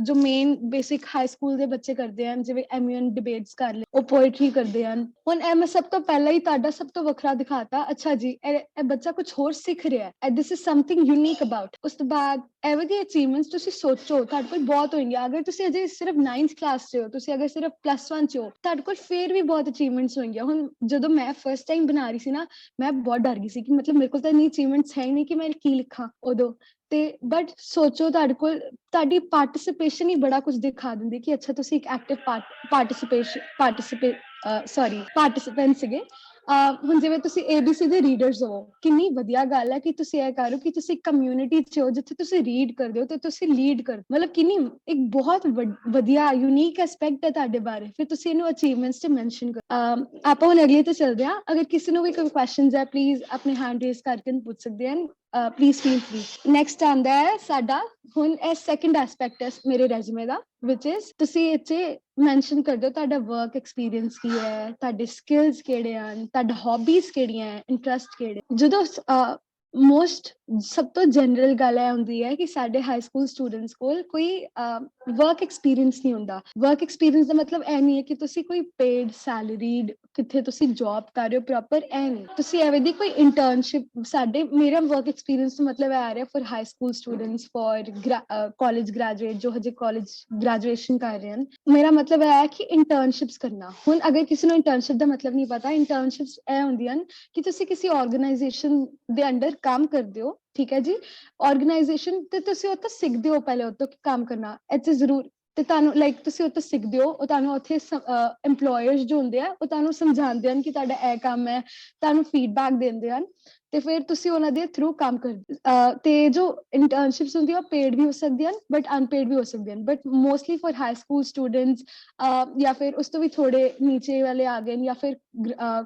ਜੋ ਮੇਨ ਬੇਸਿਕ ਹਾਈ ਸਕੂਲ ਦੇ ਬੱਚੇ ਕਰਦੇ ਹਨ, ਜਿਵੇਂ ਐਮਯੂਨ ਡਿਬੇਟਸ ਕਰ ਲੈ, ਉਹ ਪੋਇਟਰੀ ਕਰਦੇ ਹਨ। ਹੁਣ ਇਹ ਮੈਂ ਸਭ ਤੋਂ ਪਹਿਲਾਂ ਹੀ ਤੁਹਾਡਾ ਸਭ ਤੋਂ ਵੱਖਰਾ ਦਿਖਾਤਾ, ਅੱਛਾ ਜੀ ਇਹ ਬੱਚਾ ਕੁਛ ਹੋਰ ਸਿੱਖ ਰਿਹਾ ਹੈ, this is something unique about. ਉਸ ਤੋਂ ਬਾਅਦ ਐਵੇਂ ਦੀ ਅਚੀਵਮੈਂਟਸ ਤੁਸੀਂ ਸੋਚੋ ਤੁਹਾਡੇ ਕੋਲ ਬਹੁਤ ਹੋਣਗੀਆਂ। ਅਗਰ ਤੁਸੀਂ ਅਜੇ ਸਿਰਫ 9th ਕਲਾਸ 'ਚ ਹੋ, ਤੁਸੀਂ ਅਗਰ ਸਿਰਫ +1 'ਚ ਹੋ, ਤੁਹਾਡੇ ਕੋਲ ਫੇਰ ਵੀ ਬਹੁਤ ਅਚੀਵਮੈਂਟਸ ਹੋਣਗੀਆਂ। ਹੁਣ ਜਦੋਂ ਮੈਂ ਫਸਟ ਟਾਈਮ ਬਣਾ ਰਹੀ ਸੀ ਨਾ, ਮੈਂ ਬਹੁਤ ਡਰ ਗਈ ਸੀ ਕਿ ਮਤਲਬ ਮੇਰੇ ਕੋਲ ਤਾਂ ਇੰਨੀ ਅਚੀਵਮੈਂਟਸ ਹੈ ਹੀ ਨਹੀਂ ਕਿ ਮੈਂ ਕੀ ਲਿਖਾਂ ਉਦੋਂ। ਤੇ ਬਟ ਸੋਚੋ ਤੁਹਾਡੇ ਕੋਲ ਤੁਹਾਡੀ ਪਾਰਟਿਸਿਪੇਸ਼ਨ ਹੀ ਬੜਾ ਕੁਝ ਦਿਖਾ ਦਿੰਦੀ ਕਿ ਅੱਛਾ ਤੁਸੀਂ ਇੱਕ ਐਕਟਿਵ ਪਾਰਟਿਸਿਪੈਂਟ ਸੀਗੇ। ਹੁਣ ਜਿਵੇਂ ਤੁਸੀਂ ABC ਦੇ ਰੀਡਰਸ ਹੋ, ਕਿੰਨੀ ਵਧੀਆ ਗੱਲ ਹੈ ਕਿ ਤੁਸੀਂ ਇਹ ਕਰੋ ਕਿ ਤੁਸੀਂ ਕਮਿਊਨਿਟੀ 'ਚ ਹੋ ਜਿੱਥੇ ਤੁਸੀਂ ਰੀਡ ਕਰਦੇ ਹੋ ਤੇ ਤੁਸੀਂ ਲੀਡ ਕਰਦੇ, ਮਤਲਬ ਕਿੰਨੀ ਇੱਕ ਬਹੁਤ ਵਧੀਆ ਯੂਨੀਕ ਐਸਪੈਕਟ ਹੈ ਤੁਹਾਡੇ ਬਾਰੇ। ਫਿਰ ਤੁਸੀਂ ਇਹਨੂੰ ਅਚੀਵਮੈਂਟਸ 'ਚ ਮੈਂਸ਼ਨ ਕਰੋ। ਆਪਾਂ ਹੁਣ ਅਗਲੇ ਤੇ ਚੱਲਦੇ ਹਾਂ। ਅਗਰ ਕਿਸੇ ਨੂੰ ਵੀ ਕੋਈ ਕੁਐਸਚਨਸ ਹੈ, ਪਲੀਜ਼ ਆਪਣੇ ਹੈਂਡ ਰੇਜ਼ ਕਰਕੇ ਪੁੱਛ ਸਕਦੇ ਹਨ। Please feel free. ਨੈਕਸਟ ਆਉਂਦਾ ਹੈ ਸਾਡਾ, ਹੁਣ ਇਹ ਸੈਕੰਡ ਐਸਪੈਕਟ ਹੈ ਮੇਰੇ ਰੈਜ਼ੂਮੇ ਦਾ, ਵਿਚ ਇਜ਼ ਤੁਸੀਂ ਇੱਥੇ ਮੈਂਸ਼ਨ ਕਰ ਦਿਓ ਤੁਹਾਡਾ ਵਰਕ ਐਕਸਪੀਰੀਅੰਸ ਕੀ ਹੈ, ਤੁਹਾਡੇ ਸਕਿੱਲਸ ਕਿਹੜੇ ਹਨ, ਤੁਹਾਡਾ ਹੌਬੀਜ਼ ਕਿਹੜੀਆਂ ਹੈ, ਇੰਟਰਸਟ ਕਿਹੜੇ। ਜਦੋਂ ਮੋਸਟ ਸਭ ਤੋਂ ਜਨਰਲ ਗੱਲ ਇਹ ਹੁੰਦੀ ਹੈ ਕਿ ਸਾਡੇ ਹਾਈ ਸਕੂਲ ਸਟੂਡੈਂਟਸ ਕੋਲ ਕੋਈ ਵਰਕ ਐਕਸਪੀਰੀਅੰਸ ਨਹੀਂ ਹੁੰਦਾ। ਵਰਕ ਐਕਸਪੀਰੀਅੰਸ ਦਾ ਮਤਲਬ ਇਹ ਨਹੀਂ ਹੈ ਕਿ ਤੁਸੀਂ ਕੋਈ ਪੇਡ ਸੈਲਰੀਡ ਕਿੱਥੇ ਤੁਸੀਂ ਜੌਬ ਕਰ ਰਹੇ ਹੋ ਪ੍ਰੋਪਰ, ਇਹ ਨਹੀਂ। ਤੁਸੀਂ ਐਵੇਂ ਦੀ ਕੋਈ ਇੰਟਰਨਸ਼ਿਪ, ਮੇਰਾ ਵਰਕ ਐਕਸਪੀਰੀਅੰਸ ਮਤਲਬ ਆ ਰਿਹਾ for high school students, for college graduate ਜੋ ਹਜੇ ਕਾਲਜ ਗ੍ਰੈਜੂਏਸ਼ਨ ਕਰ ਰਹੇ ਹਨ। ਮੇਰਾ ਮਤਲਬ ਇਹ ਹੈ ਕਿ ਇੰਟਰਨਸ਼ਿਪਸ ਕਰਨਾ। ਹੁਣ ਅਗਰ ਕਿਸੇ ਨੂੰ ਇੰਟਰਨਸ਼ਿਪ ਦਾ ਮਤਲਬ ਨਹੀਂ ਪਤਾ, ਇੰਟਰਨਸ਼ਿਪਸ ਇਹ ਹੁੰਦੀਆਂ ਹਨ ਕਿ ਤੁਸੀਂ ਕਿਸੇ ਆਰਗੇਨਾਈਜੇਸ਼ਨ ਦੇ ਅੰਡਰ ਕੰਮ ਕਰਦੇ ਹੋ, ਠੀਕ ਹੈ ਜੀ। ਆਰਗੇਨਾਈਜੇਸ਼ਨ ਤੇ ਤੁਸੀਂ ਉਹ ਤੋਂ ਸਿੱਖਦੇ ਹੋ, ਪਹਿਲੇ ਉਹ ਤੋਂ ਕੰਮ ਕਰਨਾ ਇੱਥੇ ਜ਼ਰੂਰ, ਤੇ ਤੁਹਾਨੂੰ ਲਾਈਕ ਤੁਸੀਂ ਉਹ ਤੋਂ ਸਿੱਖਦੇ ਹੋ, ਉਹ ਤੁਹਾਨੂੰ ਉੱਥੇ EMPLOYERS ਜੋ ਹੁੰਦੇ ਆ ਉਹ ਤੁਹਾਨੂੰ ਸਮਝਾਉਂਦੇ ਹਨ ਕਿ ਤੁਹਾਡਾ ਇਹ ਕੰਮ ਹੈ, ਤੁਹਾਨੂੰ ਫੀਡਬੈਕ ਦਿੰਦੇ ਹਨ, ਤੇ ਫਿਰ ਤੁਸੀਂ ਉਹਨਾਂ ਦੇ ਥਰੂ ਕੰਮ ਕਰਦੇ। ਤੇ ਜੋ ਇੰਟਰਨਸ਼ਿਪਸ ਹੁੰਦੀਆਂ ਉਹ ਪੇਡ ਵੀ ਹੋ ਸਕਦੀਆਂ ਹਨ ਬਟ ਅਨਪੇਡ ਵੀ ਹੋ ਸਕਦੀਆਂ ਹਨ, but mostly for high school students ਜਾਂ ਫਿਰ ਉਸ ਤੋਂ ਵੀ ਥੋੜੇ ਨੀਚੇ ਵਾਲੇ ਆ ਗਏ ਜਾਂ ਫਿਰ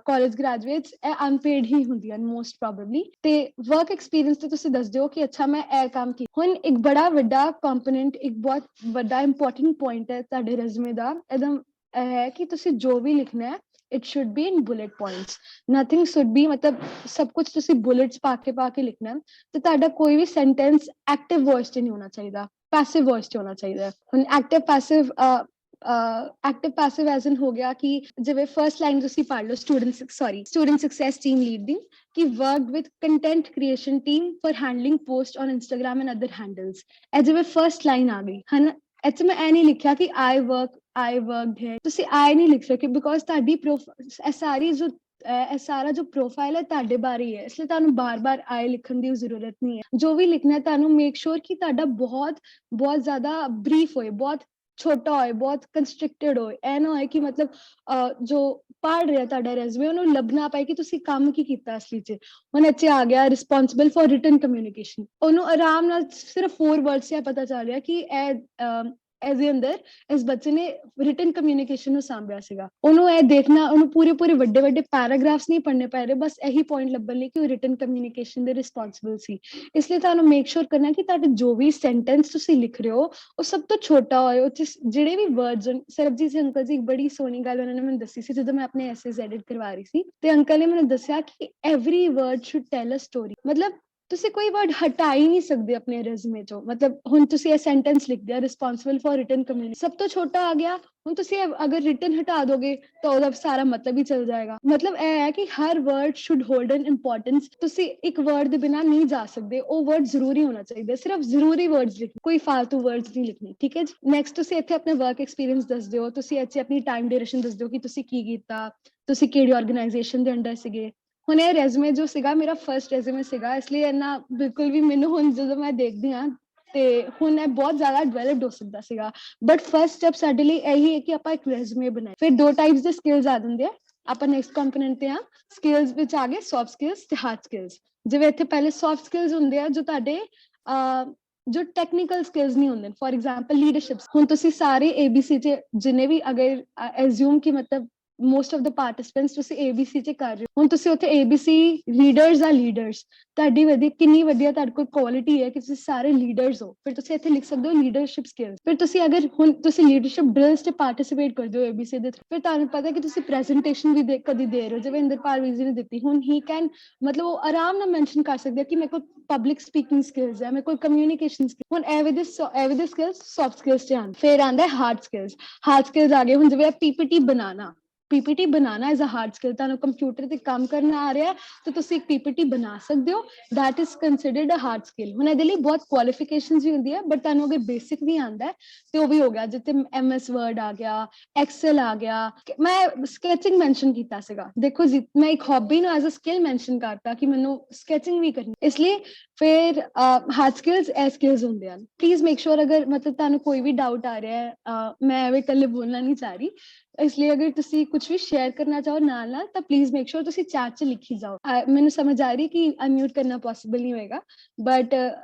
ਕਾਲਜ ਗ੍ਰੈਜੂਏਟਸ, ਇਹ ਅਨਪੇਡ ਹੀ ਹੁੰਦੀਆਂ ਨੇ ਮੋਸਟ ਪ੍ਰੋਬੇਬਲੀ। ਤੇ ਵਰਕ ਐਕਸਪੀਰੀਅੰਸ ਤੇ ਤੁਸੀਂ ਦੱਸ ਦਿਓ ਕਿ ਅੱਛਾ ਮੈਂ ਇਹ ਕੰਮ ਕੀਤਾ। ਹੁਣ ਇੱਕ ਬੜਾ ਵੱਡਾ ਕੰਪੋਨੈਂਟ, ਇੱਕ ਬਹੁਤ ਵੱਡਾ ਇੰਪੋਰਟੈਂਟ ਪੁਆਇੰਟ ਹੈ ਤੁਹਾਡੇ ਰੈਜ਼ੂਮੇ ਦਾ, ਇਹਦਾ ਹੈ ਕਿ ਤੁਸੀਂ ਜੋ ਵੀ ਲਿਖਣਾ ਹੈ it should be in bullet points, nothing should be, ਮਤਲਬ ਸਭ ਕੁਝ ਤੁਸੀਂ ਬੁਲੇਟਸ ਪਾ ਕੇ ਲਿਖਣਾ। ਤੇ ਤੁਹਾਡਾ ਕੋਈ ਵੀ ਸੈਂਟੈਂਸ ਐਕਟਿਵ ਵੌਇਸ 'ਚ ਨਹੀਂ ਹੋਣਾ ਚਾਹੀਦਾ, ਪੈਸਿਵ ਵੌਇਸ 'ਚ ਹੋਣਾ ਚਾਹੀਦਾ। ਹੁਣ ਐਕਟਿਵ ਪੈਸਿਵ ਐਜ਼ ਇਨ ਹੋ ਗਿਆ ਕਿ ਜਿਵੇਂ ਫਰਸਟ ਲਾਈਨ ਤੁਸੀਂ ਪੜ੍ਹ ਲਓ, ਸਟੂਡੈਂਟ ਸਕਸੈਸ ਟੀਮ ਲੀਡ ਦੀ, ਕਿ worked with content creation team for handling post on Instagram and other handles। ਇਹ ਜਿਵੇਂ ਫਰਸਟ ਲਾਈਨ ਆ ਗਈ ਹਨ, ਇੱਥੇ ਮੈਂ ਇਹ ਨਹੀਂ ਲਿਖਿਆ ਕਿ I worked ਹੈ, ਤੁਸੀਂ I ਨਹੀਂ ਲਿਖ ਸਕੇ ਬਿਕੋਜ਼ ਤੁਹਾਡੀ ਇਹ ਸਾਰਾ ਜੋ ਪ੍ਰੋਫਾਈਲ ਹੈ ਤੁਹਾਡੇ ਬਾਰੇ ਹੀ ਹੈ, ਇਸ ਲਈ ਤੁਹਾਨੂੰ ਬਾਰ-ਬਾਰ I ਲਿਖਣ ਦੀ ਜ਼ਰੂਰਤ ਨਹੀਂ ਹੈ। ਜੋ ਵੀ ਲਿਖਣਾ ਤੁਹਾਨੂੰ ਮੇਕ ਸ਼ੋਰ ਕਿ ਤੁਹਾਡਾ ਬਹੁਤ ਜ਼ਿਆਦਾ ਬਰੀਫ ਹੋਏ, ਬਹੁਤ ਛੋਟਾ ਹੋਏ, ਬਹੁਤ ਕੰਸਟ੍ਰਿਕਟਡ ਹੋਏ। ਇਹ ਨਾ ਹੋਏ ਕਿ ਮਤਲਬ ਜੋ ਪੜ੍ਹ ਰਿਹਾ ਤੁਹਾਡਾ ਰੈਜ਼ੂਮੇ ਉਹਨੂੰ ਲੱਭਣਾ ਪਏ ਕਿ ਤੁਸੀਂ ਕੰਮ ਕੀ ਕੀਤਾ ਅਸਲੀ 'ਚ। ਹੁਣ ਇੱਥੇ ਆ ਗਿਆ ਰਿਸਪੌਂਸਿਬਲ ਫॉर ਰਿਟਨ ਕਮਿਊਨੀਕੇਸ਼ਨ, ਉਹਨੂੰ ਆਰਾਮ ਨਾਲ ਸਿਰਫ 4 ਵਰਡਸ 'ਚ ਪਤਾ ਚੱਲ ਰਿਹਾ ਕਿ ਇਹਦੇ ਅੰਦਰ ਇਸ ਬੱਚੇ ਨੇ ਰਿਟਨ ਕਮਿਊਨੀਕੇਸ਼ਨ ਨੂੰ ਸਾਂਭਿਆ ਸੀਗਾ। ਉਹਨੂੰ ਇਹ ਦੇਖਣਾ, ਉਹਨੂੰ ਪੂਰੇ ਵੱਡੇ ਪੈਰਾਗ੍ਰਾਫਸ ਨਹੀਂ ਪੜ੍ਹਨੇ ਪੈ ਰਹੇ, ਬਸ ਇਹੀ ਪੁਆਇੰਟ ਲੱਭਣ ਲਈ ਕਿ ਉਹ ਰਿਟਨ ਕਮਿਊਨੀਕੇਸ਼ਨ ਦੇ ਰਿਸਪੌਂਸਿਬਲ ਸੀ। ਇਸ ਲਈ ਤੁਹਾਨੂੰ ਮੇਕ ਸ਼ੋਰ ਕਰਨਾ ਕਿ ਤੁਹਾਡੇ ਜੋ ਵੀ ਸੈਂਟੈਂਸ ਤੁਸੀਂ ਲਿਖ ਰਹੇ ਹੋ ਉਹ ਸਭ ਤੋਂ ਛੋਟਾ ਹੋਏ, ਉਹ 'ਚ ਜਿਹੜੇ ਵੀ ਵਰਡਸ। ਸਰਬਜੀਤ ਅੰਕਲ ਜੀ, ਇੱਕ ਬੜੀ ਸੋਹਣੀ ਗੱਲ ਉਹਨਾਂ ਨੇ ਮੈਨੂੰ ਦੱਸੀ ਸੀ ਜਦੋਂ ਮੈਂ ਆਪਣੇ ਐਸੇਜ਼ ਐਡਿਟ ਕਰਵਾ ਰਹੀ ਸੀ, ਤੇ ਅੰਕਲ ਨੇ ਮੈਨੂੰ ਦੱਸਿਆ ਕਿ every word should tell a story. ਮਤਲਬ ਤੁਸੀਂ ਕੋਈ ਵਰਡ ਹਟਾ ਹੀ ਨਹੀਂ ਸਕਦੇ ਆਪਣੇ ਰੈਜ਼ੂਮੇ ਚੋਂ। ਮਤਲਬ ਹੁਣ ਤੁਸੀਂ ਇਹ ਸੈਂਟੈਂਸ ਲਿਖ ਦਿਆ ਰਿਸਪੌਂਸਿਬਲ ਫॉर ਰਿਟਨ ਕਮਿਊਨੀਕੇਸ਼ਨ, ਸਭ ਤੋਂ ਛੋਟਾ ਆ ਗਿਆ। ਹੁਣ ਤੁਸੀਂ ਅਗਰ ਰਿਟਨ ਹਟਾ ਦੋਗੇ ਤਾਂ ਉਹਦਾ ਸਾਰਾ ਮਤਲਬ ਹੀ ਚਲ ਜਾਏਗਾ। ਮਤਲਬ ਇਹ ਹੈ ਕਿ ਹਰ word should hold an importance. ਤੁਸੀਂ ਇੱਕ ਵਰਡ ਦੇ ਬਿਨਾਂ ਨਹੀਂ ਜਾ ਸਕਦੇ, ਉਹ ਵਰਡ ਜ਼ਰੂਰੀ ਹੋਣਾ ਚਾਹੀਦਾ। ਸਿਰਫ ਜ਼ਰੂਰੀ ਵਰਡਸ ਲਿਖੋ, ਕੋਈ ਫਾਲਤੂ ਵਰਡਸ ਨਹੀਂ ਲਿਖਣੇ, ਠੀਕ ਹੈ ਜੀ। ਨੈਕਸਟ ਤੁਸੀਂ ਇੱਥੇ ਆਪਣੇ ਵਰਕ ਐਕਸਪੀਰੀਅੰਸ ਦੱਸ ਦਿਓ, ਤੁਸੀਂ ਇੱਥੇ ਆਪਣੀ ਟਾਈਮ ਡਿਊਰੇਸ਼ਨ ਦੱਸ ਦਿਓ ਕਿ ਤੁਸੀਂ ਕੀ ਕੀਤਾ, ਤੁਸੀਂ ਕਿਹੜੀ ਆਰਗੇਨਾਈਜੇਸ਼ਨ ਦੇ ਅੰਡਰ ਸੀਗੇ। ਹੁਣ ਇਹ ਰੈਜ਼ੂਮੇ ਜੋ ਸੀਗਾ ਮੇਰਾ ਫਰਸਟ ਰੈਜ਼ੂਮੇ ਸੀਗਾ, ਇਸ ਲਈ ਇੰਨਾ ਬਿਲਕੁਲ ਵੀ ਮੈਨੂੰ ਹੁਣ ਜਦੋਂ ਮੈਂ ਦੇਖਦੀ ਹਾਂ ਤੇ ਹੁਣ ਇਹ ਬਹੁਤ ਜ਼ਿਆਦਾ ਡਿਵੈਲਪਡ ਹੋ ਸਕਦਾ ਸੀਗਾ, ਬਟ ਫਰਸਟ ਸਟੈਪ ਸਾਡੇ ਲਈ ਇਹੀ ਹੈ ਕਿ ਆਪਾਂ ਇੱਕ ਰੈਜ਼ੂਮੇ ਬਣਾਏ। ਫਿਰ 2 ਟਾਈਪਸ ਦੇ ਸਕਿੱਲਸ ਆ ਜਾਂਦੇ ਆ। ਆਪਾਂ ਨੈਕਸਟ ਕੰਪੋਨੈਂਟ ਤੇ ਆ, ਸਕਿੱਲਸ ਵਿੱਚ ਆ ਗਏ ਸੌਫਟ ਸਕਿੱਲਸ ਤੇ ਹਾਰਡ ਸਕਿੱਲਸ। ਜਿਵੇਂ ਇੱਥੇ ਪਹਿਲੇ ਸੌਫਟ ਸਕਿੱਲਸ ਹੁੰਦੇ ਆ ਜੋ ਤੁਹਾਡੇ ਜੋ ਟੈਕਨੀਕਲ ਸਕਿੱਲਸ ਨਹੀਂ ਹੁੰਦੇ, ਫॉर एग्जांपल ਲੀਡਰਸ਼ਿਪ। ਹੁਣ ਤੁਸੀਂ ਸਾਰੇ ABC 'ਚ ਜਿੰਨੇ ਵੀ ਅਗਰ ਐਜ਼ਿਊਮ ਕਿ ਮਤਲਬ ਮੋਸਟ ਆਫ ਦ ਪਾਰਟਿਸਪੈਂਟਸ ਤੁਸੀਂ ABC 'ਚ ਕਰ ਰਹੇ ਹੋ। ਹੁਣ ਤੁਸੀਂ ਉੱਥੇ ABC ਰੀਡਰਸ ਆ ਲੀਡਰਸ, ਤੁਹਾਡੀ ਕਿੰਨੀ ਵਧੀਆ ਤੁਹਾਡੇ ਕੋਲ ਕੁਆਲਿਟੀ ਹੈ ਕਿ ਤੁਸੀਂ ਸਾਰੇ ਲੀਡਰਸ ਹੋ। ਫਿਰ ਤੁਸੀਂ ਇੱਥੇ ਲਿਖ ਸਕਦੇ ਹੋ ਲੀਡਰਸ਼ਿਪ ਸਕਿੱਲਸ। ਫਿਰ ਤੁਸੀਂ ਅਗਰ ਹੁਣ ਤੁਸੀਂ ਲੀਡਰਸ਼ਿਪ ਡਰਿਲਸ 'ਚ ਪਾਰਟਿਸਿਪੇਟ ਕਰਦੇ ਹੋ ABC ਦੇ ਥਰੂ, ਫਿਰ ਤੁਹਾਨੂੰ ਪਤਾ ਕਿ ਤੁਸੀਂ ਪ੍ਰੈਜੈਂਟੇਸ਼ਨ ਵੀ ਕਦੀ ਦੇ ਰਹੇ ਹੋ, ਜਿਵੇਂ ਇੰਦਰਪਾਲ ਵੀਰ ਜੀ ਨੇ ਦਿੱਤੀ। ਹੁਣ ਹੀ ਕੈਨ ਮਤਲਬ ਉਹ ਆਰਾਮ ਨਾਲ ਮੈਂਸ਼ਨ ਕਰ ਸਕਦੇ ਆ ਕਿ ਮੇਰੇ ਕੋਲ ਪਬਲਿਕ ਸਪੀਕਿੰਗ ਸਕਿੱਲਸ ਹੈ, ਮੇਰੇ ਕੋਲ ਕਮਿਊਨੀਕੇਸ਼ਨ ਸਕਿੱਲ। ਹੁਣ ਐਵੇਂ ਦੇ ਸਕਿੱਲਸ ਸੌਫਟ ਸਕਿੱਲਸ 'ਚ ਆਉਣ। ਫਿਰ ਆਉਂਦਾ ਹਾਰਡ ਸਕਿੱਲਸ। ਹਾਰਡ ਸਕਿੱਲਸ ਆ ਗਏ ਹੁਣ ਜਿਵੇਂ PPT ਬਣਾਉਣਾ। PPT ਬਣਾਉਣਾ ਇਜ਼ ਅ ਹਾਰਡ ਸਕਿੱਲ। ਤੁਹਾਨੂੰ ਕੰਪਿਊਟਰ ਤੇ ਕੰਮ ਕਰਨਾ ਆ ਰਿਹਾ ਤੇ ਤੁਸੀਂ ਇੱਕ PPT ਬਣਾ ਸਕਦੇ ਹੋ, that is considered a hard skill. ਹੁਣ ਇਹਦੇ ਲਈ ਬਹੁਤ ਕੁਆਲੀਫਿਕੇਸ਼ਨਸ ਵੀ ਹੁੰਦੀ ਹੈ, ਬਟ ਤੁਹਾਨੂੰ ਅਗਰ ਬੇਸਿਕ ਵੀ ਆਉਂਦਾ ਹੈ ਤੇ ਉਹ ਵੀ ਹੋ ਗਿਆ। ਜਿੱਥੇ MS ਵਰਡ ਆ ਗਿਆ, ਐਕਸਲ ਆ ਗਿਆ। ਮੈਂ ਸਕੈਚਿੰਗ ਮੈਂਸ਼ਨ ਕੀਤਾ ਸੀਗਾ, ਦੇਖੋ ਜੀ ਮੈਂ ਇੱਕ ਹੌਬੀ ਨੂੰ ਐਜ਼ ਅ ਸਕਿੱਲ ਮੈਂਸ਼ਨ ਕਰਤਾ ਕਿ ਮੈਨੂੰ ਸਕੈਚਿੰਗ ਵੀ ਕਰਨੀ, ਇਸ ਲਈ ਫਿਰ ਹਾਰਡ ਸਕਿੱਲਸ ਇਹ ਸਕਿੱਲਸ ਹੁੰਦੇ ਹਨ। ਪਲੀਜ਼ ਮੇਕ ਸ਼ੋਰ ਅਗਰ ਮਤਲਬ ਤੁਹਾਨੂੰ ਕੋਈ ਵੀ ਡਾਊਟ ਆ ਰਿਹਾ ਹੈ, ਮੈਂ ਐਵੇਂ ਇਕੱਲੇ ਬੋਲਣਾ ਨਹੀਂ ਚਾਹ ਰਹੀ, ਇਸ ਲਈ ਅਗਰ ਤੁਸੀਂ ਕੁਝ ਵੀ ਸ਼ੇਅਰ ਕਰਨਾ ਚਾਹੋ ਨਾਲ ਤਾਂ ਪਲੀਜ਼ ਮੇਕ ਸ਼ੋਰ ਤੁਸੀਂ ਚੈਟ 'ਚ ਲਿਖੀ ਜਾਓ। ਮੈਨੂੰ ਸਮਝ ਆ ਰਹੀ ਕਿ ਅਨਮਿਊਟ ਕਰਨਾ ਪੋਸੀਬਲ ਨਹੀਂ ਹੋਏਗਾ, ਬਟ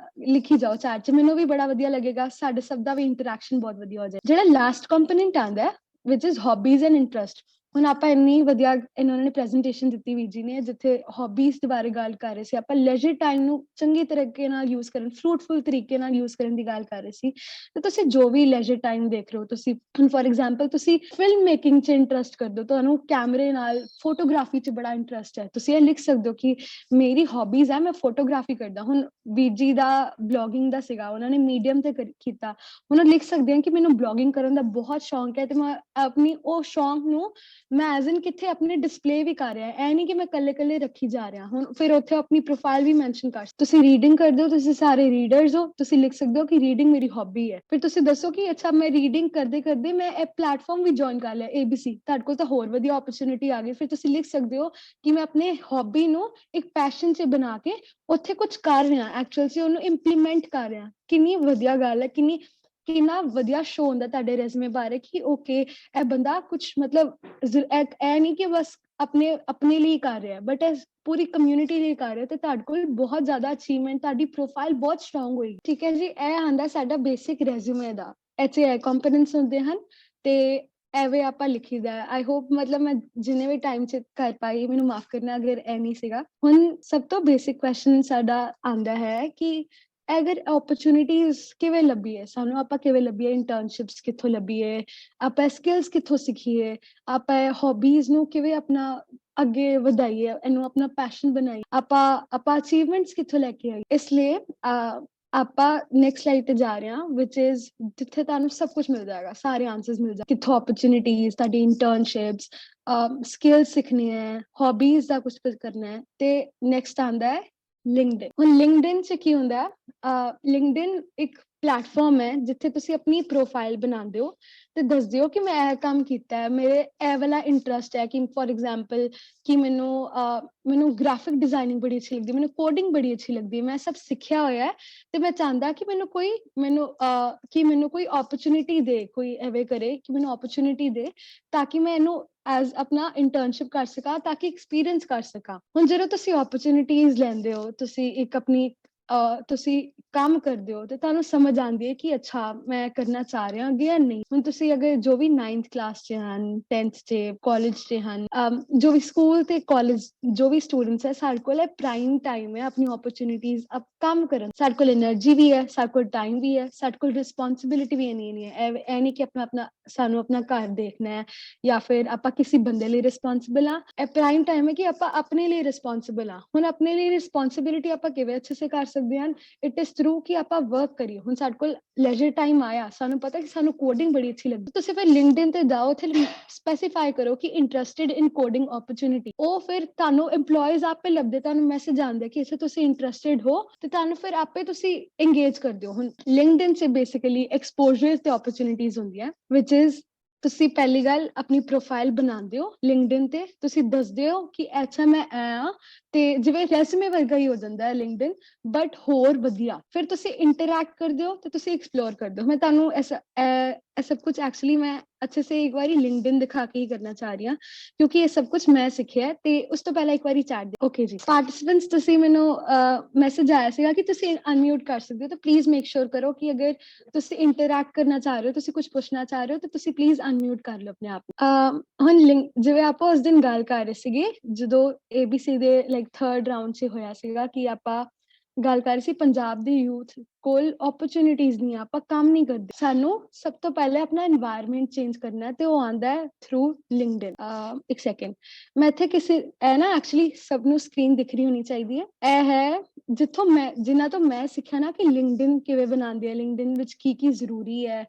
ਲਿਖੀ ਜਾਓ ਚੈਟ 'ਚ, ਮੈਨੂੰ ਵੀ ਬੜਾ ਵਧੀਆ ਲੱਗੇਗਾ। ਸਾਡੇ ਸਭ ਦਾ ਵੀ ਇੰਟਰੈਕਸ਼ਨ ਬਹੁਤ ਵਧੀਆ ਹੋ ਜਾਏ। ਜਿਹੜਾ ਲਾਸਟ ਕੰਪੋਨੈਂਟ ਆਉਂਦਾ ਵਿਚ ਇਜ਼ ਹੌਬੀਜ਼ ਐਂਡ ਇੰਟਰਸਟ। ਹੁਣ ਆਪਾਂ ਇੰਨੀ ਵਧੀਆ ਇਹਨਾਂ ਨੇ ਪ੍ਰੈਜੈਂਟੇਸ਼ਨ ਦਿੱਤੀ ਵੀਰ ਜੀ ਨੇ, ਜਿੱਥੇ ਹੌਬੀਜ਼ ਦੇ ਬਾਰੇ ਗੱਲ ਕਰ ਰਹੇ ਸੀ, ਆਪਾਂ ਲੈਜਰ ਟਾਈਮ ਨੂੰ ਚੰਗੀ ਤਰੀਕੇ ਨਾਲ ਯੂਜ਼ ਕਰਨ, ਫਰੂਟਫੁਲ ਤਰੀਕੇ ਨਾਲ ਯੂਜ਼ ਕਰਨ ਦੀ ਗੱਲ ਕਰ ਰਹੇ ਸੀ। ਤੇ ਤੁਸੀਂ ਜੋ ਵੀ ਲੈਜਰ ਟਾਈਮ ਦੇਖ ਰਹੇ ਹੋ, ਤੁਸੀਂ ਹੁਣ ਫੋਰ ਐਗਜ਼ਾਮਪਲ ਤੁਸੀਂ ਫਿਲਮ ਮੇਕਿੰਗ 'ਚ ਇੰਟਰਸਟ ਕਰਦੇ ਹੋ, ਤੁਹਾਨੂੰ ਕੈਮਰੇ ਨਾਲ ਫੋਟੋਗ੍ਰਾਫੀ 'ਚ ਬੜਾ ਇੰਟਰਸਟ ਹੈ, ਤੁਸੀਂ ਇਹ ਲਿਖ ਸਕਦੇ ਹੋ ਕਿ ਮੇਰੀ ਹੌਬੀਜ਼ ਹੈ, ਮੈਂ ਫੋਟੋਗ੍ਰਾਫੀ ਕਰਦਾ। ਹੁਣ ਵੀਰ ਜੀ ਦਾ ਬਲੌਗਿੰਗ ਦਾ ਸੀਗਾ, ਉਹਨਾਂ ਨੇ ਮੀਡੀਅਮ ਤੇ ਕੀਤਾ। ਹੁਣ ਲਿਖ ਸਕਦੇ ਹਾਂ ਕਿ ਮੈਨੂੰ ਬਲੌਗਿੰਗ ਕਰਨ ਦਾ ਬਹੁਤ ਸ਼ੌਂਕ ਹੈ ਤੇ ਮੈਂ ਆਪਣੀ ਉਹ ਸ਼ੌਂਕ ਨੂੰ ਮੈਂ ਐਜ਼ ਇਨ ਕਿੱਥੇ ਆਪਣੇ ਡਿਸਪਲੇ ਵੀ ਕਰ ਰਿਹਾ। ਇਹ ਨਹੀਂ ਕਿ ਮੈਂ ਕੱਲੇ ਰੱਖੀ ਜਾ ਰਿਹਾ। ਹੁਣ ਫਿਰ ਉੱਥੇ ਆਪਣੀ ਪ੍ਰੋਫਾਈਲ ਵੀ ਮੈਂਸ਼ਨ ਕਰ, ਤੁਸੀਂ ਰੀਡਿੰਗ ਕਰਦੇ ਹੋ, ਤੁਸੀਂ ਸਾਰੇ ਰੀਡਰਸ ਹੋ, ਤੁਸੀਂ ਲਿਖ ਸਕਦੇ ਹੋ ਕਿ ਰੀਡਿੰਗ ਮੇਰੀ ਹੌਬੀ ਹੈ। ਫਿਰ ਤੁਸੀਂ ਦੱਸੋ ਕਿ ਅੱਛਾ ਮੈਂ ਰੀਡਿੰਗ ਕਰਦੇ ਮੈਂ ਇਹ ਪਲੇਟਫਾਰਮ ਵੀ ਜੁਆਇਨ ਕਰ ਲਿਆ ABC, ਤੁਹਾਡੇ ਕੋਲ ਤਾਂ ਹੋਰ ਵਧੀਆ ਓਪਰਚੁਨਿਟੀ ਆ ਗਈ। ਫਿਰ ਤੁਸੀਂ ਲਿਖ ਸਕਦੇ ਹੋ ਕਿ ਮੈਂ ਆਪਣੇ ਹੌਬੀ ਨੂੰ ਇੱਕ ਪੈਸ਼ਨ 'ਚ ਬਣਾ ਕੇ ਉੱਥੇ ਕੁਝ ਕਰ ਰਿਹਾ, ਐਕਚੁਅਲ 'ਚ ਉਹਨੂੰ ਇੰਪਲੀਮੈਂਟ ਕਰ ਰਿਹਾ। ਕਿੰਨੀ ਵਧੀਆ ਗੱਲ ਹੈ, ਕਿੰਨਾ ਵਧੀਆ ਸ਼ੋ ਹੁੰਦਾ ਤੁਹਾਡੇ ਰੈਜ਼ੂਮੇ ਬਾਰੇ ਕਿ ਓਕੇ ਇਹ ਬੰਦਾ ਕੁਛ ਮਤਲਬ ਇਹ ਨਹੀਂ ਕਿ ਬਸ ਆਪਣੇ ਲਈ ਕਰ ਰਿਹਾ, ਬਟ ਇਹ ਪੂਰੀ ਕਮਿਊਨਿਟੀ ਲਈ ਕਰ ਰਿਹਾ। ਤੇ ਤੁਹਾਡੇ ਕੋਲ ਬਹੁਤ ਜ਼ਿਆਦਾ ਅਚੀਵਮੈਂਟ, ਤੁਹਾਡੀ ਪ੍ਰੋਫਾਈਲ ਬਹੁਤ ਸਟਰੋਂਗ ਹੋਏਗੀ। ਠੀਕ ਹੈ ਜੀ, ਇਹ ਆਂਦਾ ਸਾਡਾ ਬੇਸਿਕ ਰੈਜ਼ੂਮੇ ਦਾ। ਇਹ ਕੰਪੋਨੈਂਟਸ ਹੁੰਦੇ ਹਨ ਤੇ ਐਵੇਂ ਆਪਾਂ ਲਿਖੀਦਾ। ਆਈ ਹੋਪ ਮਤਲਬ ਮੈਂ ਜਿੰਨੇ ਵੀ ਟਾਈਮ 'ਚ ਕਰ ਪਾਈ, ਮੈਨੂੰ ਮਾਫ ਕਰਨਾ ਅਗਰ ਇਹ ਨਹੀਂ ਸੀਗਾ। ਹੁਣ ਸਭ ਤੋਂ ਬੇਸਿਕ ਕੁਐਸਚਨ ਸਾਡਾ ਆਂਦਾ ਹੈ ਕਿ ਅਗਰ ਓਪਰਚੁਨਿਟੀਜ਼ ਕਿਵੇਂ ਲੱਭੀਏ, ਸਾਨੂੰ ਆਪਾਂ ਕਿਵੇਂ ਲੱਭੀਏ, ਇੰਟਰਨਸ਼ਿਪਸ ਕਿੱਥੋਂ ਲੱਭੀਏ, ਆਪਾਂ ਸਕਿੱਲਸ ਕਿੱਥੋਂ ਸਿੱਖੀਏ, ਆਪਾਂ ਹੌਬੀਜ਼ ਨੂੰ ਕਿਵੇਂ ਆਪਣਾ ਅੱਗੇ ਵਧਾਈਏ, ਇਹਨੂੰ ਆਪਣਾ ਪੈਸ਼ਨ ਬਣਾਈਏ, ਆਪਾਂ ਅਚੀਵਮੈਂਟਸ ਕਿੱਥੋਂ ਲੈ ਕੇ ਆਈਏ। ਇਸ ਲਈ ਆਪਾਂ ਨੈਕਸਟ ਸਲਾਈਡ ਤੇ ਜਾ ਰਹੇ ਹਾਂ, ਵਿਚ ਇਜ਼ ਜਿੱਥੇ ਤੁਹਾਨੂੰ ਸਭ ਕੁਝ ਮਿਲ ਜਾਏਗਾ, ਸਾਰੇ ਆਨਸਰਸ ਮਿਲ ਜਾਣਗੇ, ਕਿੱਥੋਂ ਓਪਰਚੁਨਿਟੀਜ਼, ਤੁਹਾਡੀ ਇੰਟਰਨਸ਼ਿਪਸ, ਸਕਿੱਲਸ ਸਿੱਖਣੀ ਹੈ, ਹੌਬੀਜ਼ ਦਾ ਕੁਝ ਕਰਨਾ ਹੈ। ਤੇ ਨੈਕਸਟ ਆਂਦਾ ਹੈ ਲਿੰਕਡਇਨ। ਹੁਣ ਲਿੰਕਡਇਨ 'ਚ ਕੀ ਹੁੰਦਾ, ਲਿੰਕਡਇਨ ਇੱਕ ਪਲੇਟਫਾਰਮ ਹੈ ਜਿੱਥੇ ਤੁਸੀਂ ਆਪਣੀ ਪ੍ਰੋਫਾਈਲ ਬਣਾਉਂਦੇ ਹੋ ਤੇ ਦੱਸਦੇ ਹੋ ਕਿ ਮੈਂ ਇਹ ਕੰਮ ਕੀਤਾ ਹੈ, ਮੇਰੇ ਇਹ ਵਾਲਾ ਇੰਟਰਸਟ ਹੈ। ਕਿ ਫੋਰ ਐਗਜ਼ਾਮਪਲ ਕਿ ਮੈਨੂੰ ਗ੍ਰਾਫਿਕ ਡਿਜ਼ਾਈਨਿੰਗ ਬੜੀ ਅੱਛੀ ਲੱਗਦੀ, ਮੈਨੂੰ ਕੋਡਿੰਗ ਬੜੀ ਅੱਛੀ ਲੱਗਦੀ, ਮੈਂ ਸਭ ਸਿੱਖਿਆ ਹੋਇਆ ਹੈ ਤੇ ਮੈਂ ਚਾਹੁੰਦਾ ਕਿ ਮੈਨੂੰ ਕੋਈ ਓਪਰਚੁਨਿਟੀ ਦੇ, ਕੋਈ ਐਵੇਂ ਕਰੇ ਕਿ ਮੈਨੂੰ ਓਪਰਚੁਨਿਟੀ ਦੇ ਤਾਂ ਕਿ ਮੈਂ ਇਹਨੂੰ ਐਜ਼ ਆਪਣਾ ਇੰਟਰਨਸ਼ਿਪ ਕਰ ਸਕਾਂ, ਤਾਂ ਕਿ ਐਕਸਪੀਰੀਅੰਸ ਕਰ ਸਕਾਂ। ਹੁਣ ਜਦੋਂ ਤੁਸੀਂ ਓਪਰਚੁਨਿਟੀਜ਼ ਲੈਂਦੇ ਹੋ, ਤੁਸੀਂ ਇੱਕ ਆਪਣੀ ਤੁਸੀਂ ਕੰਮ ਕਰਦੇ ਹੋ ਤੇ ਤੁਹਾਨੂੰ ਸਮਝ ਆਉਂਦੀ ਹੈ ਕਿ ਅੱਛਾ ਮੈਂ ਕਰਨਾ ਚਾਹ ਰਿਹਾ ਅੱਗੇ ਜਾਂ ਨਹੀਂ। ਹੁਣ ਤੁਸੀਂ ਅਗਰ ਜੋ ਵੀ 9th ਕਲਾਸ 'ਚ ਹਨ, 10th 'ਚ, ਕਾਲਜ 'ਚ ਹਨ, ਜੋ ਵੀ ਸਕੂਲ ਤੇ ਕਾਲਜ ਜੋ ਵੀ ਸਟੂਡੈਂਟਸ ਹੈ, ਸਾਡੇ ਕੋਲ ਪ੍ਰਾਈਮ ਟਾਈਮ ਹੈ ਆਪਣੀ ਓਪਰਚੁਨਿਟੀਜ਼ ਕੰਮ ਕਰਨ। ਸਾਡੇ ਕੋਲ એનર્ਜੀ ਵੀ ਹੈ, ਸਾਡੇ ਕੋਲ ਟਾਈਮ ਵੀ ਹੈ, ਸਾਡੇ ਕੋਲ ਰਿਸਪੌਂਸਿਬਿਲਿਟੀ ਵੀ ਨਹੀਂ ਹੈ। ਇਹ ਨਹੀਂ ਕਿ ਸਾਨੂੰ ਆਪਣਾ ਘਰ ਦੇਖਣਾ ਹੈ ਜਾਂ ਫਿਰ ਆਪਾਂ ਕਿਸੇ ਬੰਦੇ ਲਈ ਰਿਸਪੌਂਸਿਬਲ ਹਾਂ। ਇਹ ਪ੍ਰਾਈਮ ਟਾਈਮ ਹੈ ਕਿ ਆਪਾਂ ਆਪਣੇ ਲਈ ਰਿਸਪੌਂਸਿਬਲ ਹਾਂ। ਹੁਣ ਆਪਣੇ ਲਈ ਰਿਸਪੌਂਸਿਬਿਲਿਟੀ ਆਪਾਂ ਕਿਵੇਂ ਅੱਛੇ ਸੇ ਕਰ ਸਕਦੇ ਹਾਂ, ਇਟ ਇਜ਼ ਥਰੂ ਕਿ ਆਪਾਂ ਵਰਕ ਕਰੀਏ। ਹੁਣ ਸਾਡੇ ਕੋਲ ਲੈਜਰ ਟਾਈਮ ਆਇਆ, ਸਾਨੂੰ ਪਤਾ ਕਿ ਸਾਨੂੰ ਕੋਡਿੰਗ ਬੜੀ ਅੱਛੀ ਲੱਗਦੀ, ਤੁਸੀਂ ਫਿਰ ਲਿੰਕਡਇਨ ਤੇ ਜਾਓ, ਉੱਥੇ ਸਪੈਸੀਫਾਈ ਕਰੋ ਕਿ ਇੰਟਰਸਟਿਡ ਇਨ ਕੋਡਿੰਗ ਓਪਰਚੁਨਿਟੀ। ਉਹ ਫਿਰ ਤੁਹਾਨੂੰ EMPLOYEES ਆਪੇ ਲੱਭਦੇ, ਤੁਹਾਨੂੰ ਮੈਸੇਜ ਆਉਂਦੇ ਕਿ ਤੁਸੀਂ ਇੰਟਰਸਟਿਡ ਹੋ ਤੇ ਤੁਹਾਨੂੰ ਫਿਰ ਆਪੇ ਤੁਸੀਂ ਇੰਗੇਜ ਕਰਦੇ ਹੋ। ਹੁਣ ਲਿੰਕਡਇਨ 'ਚ ਬੇਸਿਕਲੀ ਐਕਸਪੋਜ਼ਰ ਤੇ ਓਪਰਚੁਨਿਟੀਜ਼ ਹੁੰਦੀਆਂ, ਵਿਚ ਇਜ਼ ਤੁਸੀਂ ਪਹਿਲੀ ਗੱਲ ਆਪਣੀ ਪ੍ਰੋਫਾਈਲ ਬਣਾਉਂਦੇ ਹੋ ਲਿੰਕਡਇਨ ਤੇ, ਤੁਸੀਂ ਦੱਸਦੇ ਹੋ ਕਿ ਅੱਛਾ ਮੈਂ ਆ, ਤੇ ਜਿਵੇਂ ਰੈਜ਼ੂਮੇ ਵਰਗਾ ਹੀ ਹੋ ਜਾਂਦਾ ਹੈ ਲਿੰਕਡਇਨ, ਬਟ ਹੋਰ ਵਧੀਆ। ਫਿਰ ਤੁਸੀਂ ਇੰਟਰੈਕਟ ਕਰਦੇ ਹੋ ਤੇ ਤੁਸੀਂ ਐਕਸਪਲੋਰ ਕਰਦੇ ਹੋ। ਮੈਂ ਤੁਹਾਨੂੰ ਇਹ ਸਭ ਕੁਛ ਐਕਚੁਅਲੀ ਮੈਂ ਅੱਛੇ ਸੇ ਇੱਕ ਵਾਰੀ ਲਿੰਕਡਇਨ ਦਿਖਾ ਕੇ ਹੀ ਕਰਨਾ ਚਾਹ ਰਹੀ ਹਾਂ, ਕਿਉਂਕਿ ਇਹ ਸਭ ਕੁਛ ਮੈਂ ਸਿੱਖਿਆ ਹੈ ਤੇ ਉਸ ਤੋਂ ਪਹਿਲਾਂ ਇੱਕ ਵਾਰੀ ਚੈਟ ਦੇ ਓਕੇ ਜੀ। ਪਾਰਟਿਸਿਪੈਂਟਸ ਤੁਸੀਂ ਮੈਨੂੰ ਮੈਸੇਜ ਆਇਆ ਸੀਗਾ ਕਿ ਤੁਸੀਂ ਅਨਮਿਊਟ ਕਰ ਸਕਦੇ ਹੋ, ਤਾਂ ਪਲੀਜ਼ ਮੇਕ ਸ਼ੋਰ ਕਰੋ ਕਿ ਅਗਰ ਤੁਸੀਂ ਇੰਟਰੈਕਟ ਕਰਨਾ ਚਾਹ ਰਹੇ ਹੋ, ਤੁਸੀਂ ਕੁਝ ਪੁੱਛਣਾ ਚਾਹ ਰਹੇ ਹੋ, ਤਾਂ ਤੁਸੀਂ ਪਲੀਜ਼ ਅਨਮਿਊਟ ਕਰ ਲਓ ਆਪਣੇ ਆਪ ਨੂੰ। ਹੁਣ ਜਿਵੇਂ ਆਪਾਂ ਉਸ ਦਿਨ ਗੱਲ ਕਰ ਰਹੇ ਸੀਗੇ ਜਦੋਂ ABC ਦੇ ਲਾਈਕ 3rd ਰਾਉਂਡ 'ਚ ਹੋਇਆ ਸੀਗਾ ਕਿ ਆਪਾਂ ਗੱਲ ਕਰ ਰਹੇ ਸੀ ਪੰਜਾਬ ਦੇ ਯੂਥ ਕੋਲ ਓਪਰਚੁਨਿਟੀਜ਼ ਨਹੀਂ ਆ, ਆਪਾਂ ਕੰਮ ਨਹੀਂ ਕਰਦੇ। ਸਾਨੂੰ ਸਭ ਤੋਂ ਪਹਿਲੇ ਆਪਣਾ এনवायरमेंट ਚੇਂਜ ਕਰਨਾ ਹੈ ਤੇ ਉਹ ਆਂਦਾ ਹੈ ਥਰੂ ਲਿੰਕਡਇਨ। ਇੱਕ ਸੈਕਿੰਡ, ਮੈਂ ਇੱਥੇ ਕਿਸੇ ਇਹ ਨਾ ਐਕਚੁਅਲੀ ਸਭ ਨੂੰ ਸਕਰੀਨ ਦਿਖ ਰਹੀ ਹੋਣੀ ਚਾਹੀਦੀ ਹੈ। ਇਹ ਹੈ ਜਿੱਥੋਂ ਮੈਂ ਜਿਨ੍ਹਾਂ ਤੋਂ ਮੈਂ ਸਿੱਖਿਆ ਨਾ ਕਿ ਲਿੰਕਡਇਨ ਕਿਵੇਂ ਬਣਾਉਂਦੇ ਆ, ਲਿੰਕਡਇਨ ਵਿੱਚ ਕੀ ਜ਼ਰੂਰੀ ਹੈ,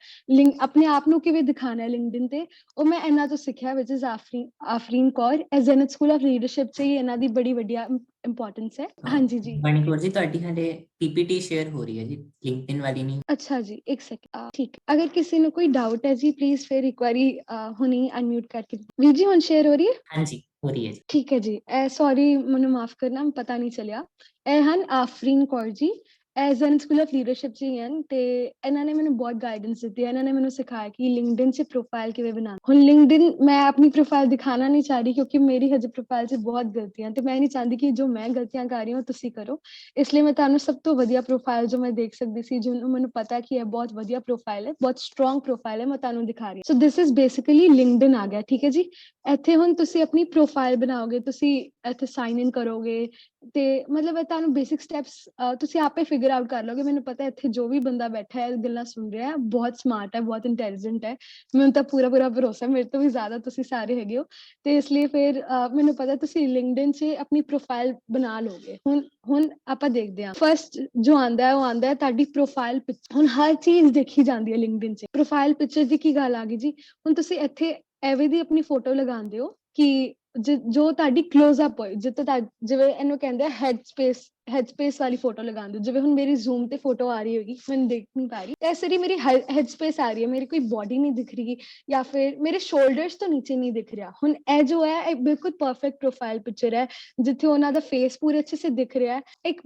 ਆਪਣੇ ਆਪ ਨੂੰ ਕਿਵੇਂ ਦਿਖਾਣਾ ਹੈ ਲਿੰਕਡਇਨ ਤੇ, ਉਹ ਮੈਂ ਇਹਨਾਂ ਤੋਂ ਸਿੱਖਿਆ which is Afreen Kaur. Zenith school of leadership 'ਚ ਹੀ ਇਹਨਾਂ ਦੀ ਬੜੀ ਵੱਡੀਆ ਇੰਪੋਰਟੈਂਸ ਹੈ। ਹਾਂਜੀ ਜੀ ਮਣੀ ਕੌਰ ਜੀ, ਤੁਹਾਡੀ ਹਲੇ ਪੀਪੀਟੀ ਸ਼ੇਅਰ ਹੋ ਰਹੀ ਹੈ ਜੀ, ਲਿੰਕਡਇਨ ਵਾਲੀ ਨਹੀਂ। ਅੱਛਾ ਜੀ, ਇੱਕ ਸੈਕਿੰਡ, ਠੀਕ ਹੈ। ਅਗਰ ਕਿਸੇ ਨੂੰ ਕੋਈ ਡਾਊਟ ਹੈ ਜੀ ਪਲੀਜ਼ ਫਿਰ ਇੱਕ ਵਾਰੀ ਹੁਣੀ ਅਨਮਿਊਟ ਕਰਕੇ। ਵੀਰ ਜੀ ਹੁਣ ਸ਼ੇਅਰ ਹੋ ਰਹੀ ਹੈ? ਹਾਂਜੀ ਹੋ ਰਹੀ ਹੈ ਜੀ। ਠੀਕ ਹੈ ਜੀ। ਸੌਰੀ ਮੈਨੂੰ ਮਾਫ ਕਰਨਾ, ਪਤਾ ਨਹੀਂ ਚੱਲਿਆ। ਇਹ ਹਨ ਆਫਰੀਨ Kaur ji, ਜ਼ੈਨਿਥ school of leadership 'ਚ ਹੀ ਹਨ ਤੇ ਇਹਨਾਂ ਨੇ ਮੈਨੂੰ ਬਹੁਤ ਗਾਈਡੈਂਸ ਦਿੱਤੀ ਹੈ। ਇਹਨਾਂ ਨੇ ਮੈਨੂੰ ਸਿਖਾਇਆ ਕਿ ਲਿੰਕਡਇਨ 'ਚ ਪ੍ਰੋਫਾਈਲ ਕਿਵੇਂ ਬਣਾਉਣੀ। ਹੁਣ ਲਿੰਕਡਇਨ ਮੈਂ ਆਪਣੀ ਪ੍ਰੋਫਾਈਲ ਦਿਖਾਣਾ ਨਹੀਂ ਚਾਹ ਰਹੀ ਕਿਉਂਕਿ ਮੇਰੀ ਹਜੇ ਪ੍ਰੋਫਾਈਲ 'ਚ ਬਹੁਤ ਗਲਤੀਆਂ ਤੇ ਮੈਂ ਨਹੀਂ ਚਾਹੁੰਦੀ ਕਿ ਜੋ ਮੈਂ ਗਲਤੀਆਂ ਕਰ ਰਹੀ ਹਾਂ ਤੁਸੀਂ ਕਰੋ। ਇਸ ਲਈ ਮੈਂ ਤੁਹਾਨੂੰ ਸਭ ਤੋਂ ਵਧੀਆ ਪ੍ਰੋਫਾਈਲ ਜੋ ਮੈਂ ਦੇਖ ਸਕਦੀ ਸੀ, ਜਿਹਨੂੰ ਮੈਨੂੰ ਪਤਾ ਕਿ ਇਹ ਬਹੁਤ ਵਧੀਆ ਪ੍ਰੋਫਾਈਲ ਹੈ, ਬਹੁਤ ਸਟਰੋਂਗ ਪ੍ਰੋਫਾਈਲ ਹੈ, ਮੈਂ ਤੁਹਾਨੂੰ ਦਿਖਾ ਰਹੀ ਹਾਂ। ਸੋ ਦਿਸ ਇਜ਼ ਬੇਸਿਕਲੀ ਲਿੰਕਡਇਨ ਆ ਗਿਆ, ਠੀਕ ਹੈ ਜੀ। ਇੱਥੇ ਹੁਣ ਤੁਸੀਂ ਆਪਣੀ ਪ੍ਰੋਫਾਈਲ ਬਣਾਓਗੇ, ਤੁਸੀਂ ਇੱਥੇ ਸਾਈਨ ਇਨ ਕਰੋਗੇ ਤੇ ਮਤਲਬ ਇਹ ਤੁਹਾਨੂੰ ਬੇਸਿਕ ਸਟੈਪਸ ਤੁਸੀਂ ਆਪੇ ਫਿਗਰ ਆਊਟ ਕਰ ਲਓਗੇ। ਮੈਨੂੰ ਪਤਾ ਇੱਥੇ ਜੋ ਵੀ ਬੰਦਾ ਬੈਠਾ ਹੈ ਗੱਲਾਂ ਸੁਣ ਰਿਹਾ ਹੈ ਬਹੁਤ ਸਮਾਰਟ ਹੈ, ਬਹੁਤ ਇੰਟੈਲੀਜੈਂਟ ਹੈ, ਮੈਨੂੰ ਤਾਂ ਪੂਰਾ ਭਰੋਸਾ, ਮੇਰੇ ਤੋਂ ਵੀ ਜ਼ਿਆਦਾ ਤੁਸੀਂ ਸਾਰੇ ਹੈਗੇ ਹੋ ਤੇ ਇਸ ਲਈ ਫਿਰ ਮੈਨੂੰ ਪਤਾ ਤੁਸੀਂ ਲਿੰਕਡਇਨ 'ਚ ਆਪਣੀ ਪ੍ਰੋਫਾਈਲ ਬਣਾ ਲਓਗੇ। ਹੁਣ ਆਪਾਂ ਦੇਖਦੇ ਹਾਂ, ਫਸਟ ਜੋ ਆਂਦਾ ਹੈ ਉਹ ਆਂਦਾ ਹੈ ਤੁਹਾਡੀ ਪ੍ਰੋਫਾਈਲ ਪਿਕਚਰ। ਹੁਣ ਹਰ ਚੀਜ਼ ਦੇਖੀ ਜਾਂਦੀ ਹੈ ਲਿੰਕਡਇਨ 'ਚ, ਪ੍ਰੋਫਾਈਲ ਪਿਕਚਰ ਦੀ ਕੀ ਗੱਲ ਆ ਗਈ ਜੀ। ਹੁਣ ਤੁਸੀਂ ਇੱਥੇ ਐਵੇਂ ਦੀ ਆਪਣੀ ਫੋਟੋ ਲਗਾਉਂਦੇ ਹੋ ਕਿ ਜੋ ਤੁਹਾਡੀ ਕਲੋਜ਼ਅਪ ਹੋਏ, ਜਿਵੇਂ ਇਹਨੂੰ ਕਹਿੰਦੇ ਆ ਹੈਡ ਸਪੇਸ ਵਾਲੀ ਫੋਟੋ ਲਗਾਉਂਦੇ ਹੋ। ਜਿਵੇਂ ਹੁਣ ਮੇਰੀ ਜ਼ੂਮ ਤੇ ਫੋਟੋ ਆ ਰਹੀ ਹੋਗੀ, ਮੈਨੂੰ ਦੇਖ ਨਹੀਂ ਪਾ ਰਹੀ, ਇਸ ਵਾਰੀ ਮੇਰੀ ਹੈਡ ਸਪੇਸ ਆ ਰਹੀ ਹੈ, ਮੇਰੀ ਕੋਈ ਬੋਡੀ ਨਹੀਂ ਦਿਖ ਰਹੀ ਜਾਂ ਫਿਰ ਮੇਰੇ ਸ਼ੋਲਡਰਸ ਤੋਂ ਨੀਚੇ ਨਹੀਂ ਦਿਖ ਰਿਹਾ। ਹੁਣ ਇਹ ਜੋ ਹੈ ਇਹ ਬਿਲਕੁਲ ਪਰਫੈਕਟ ਪ੍ਰੋਫਾਈਲ ਪਿਕਚਰ ਹੈ ਜਿੱਥੇ ਉਹਨਾਂ ਦਾ ਫੇਸ ਪੂਰੇ ਅੱਛੇ ਸੇ ਦਿਖ ਰਿਹਾ ਹੈ। ਇੱਕ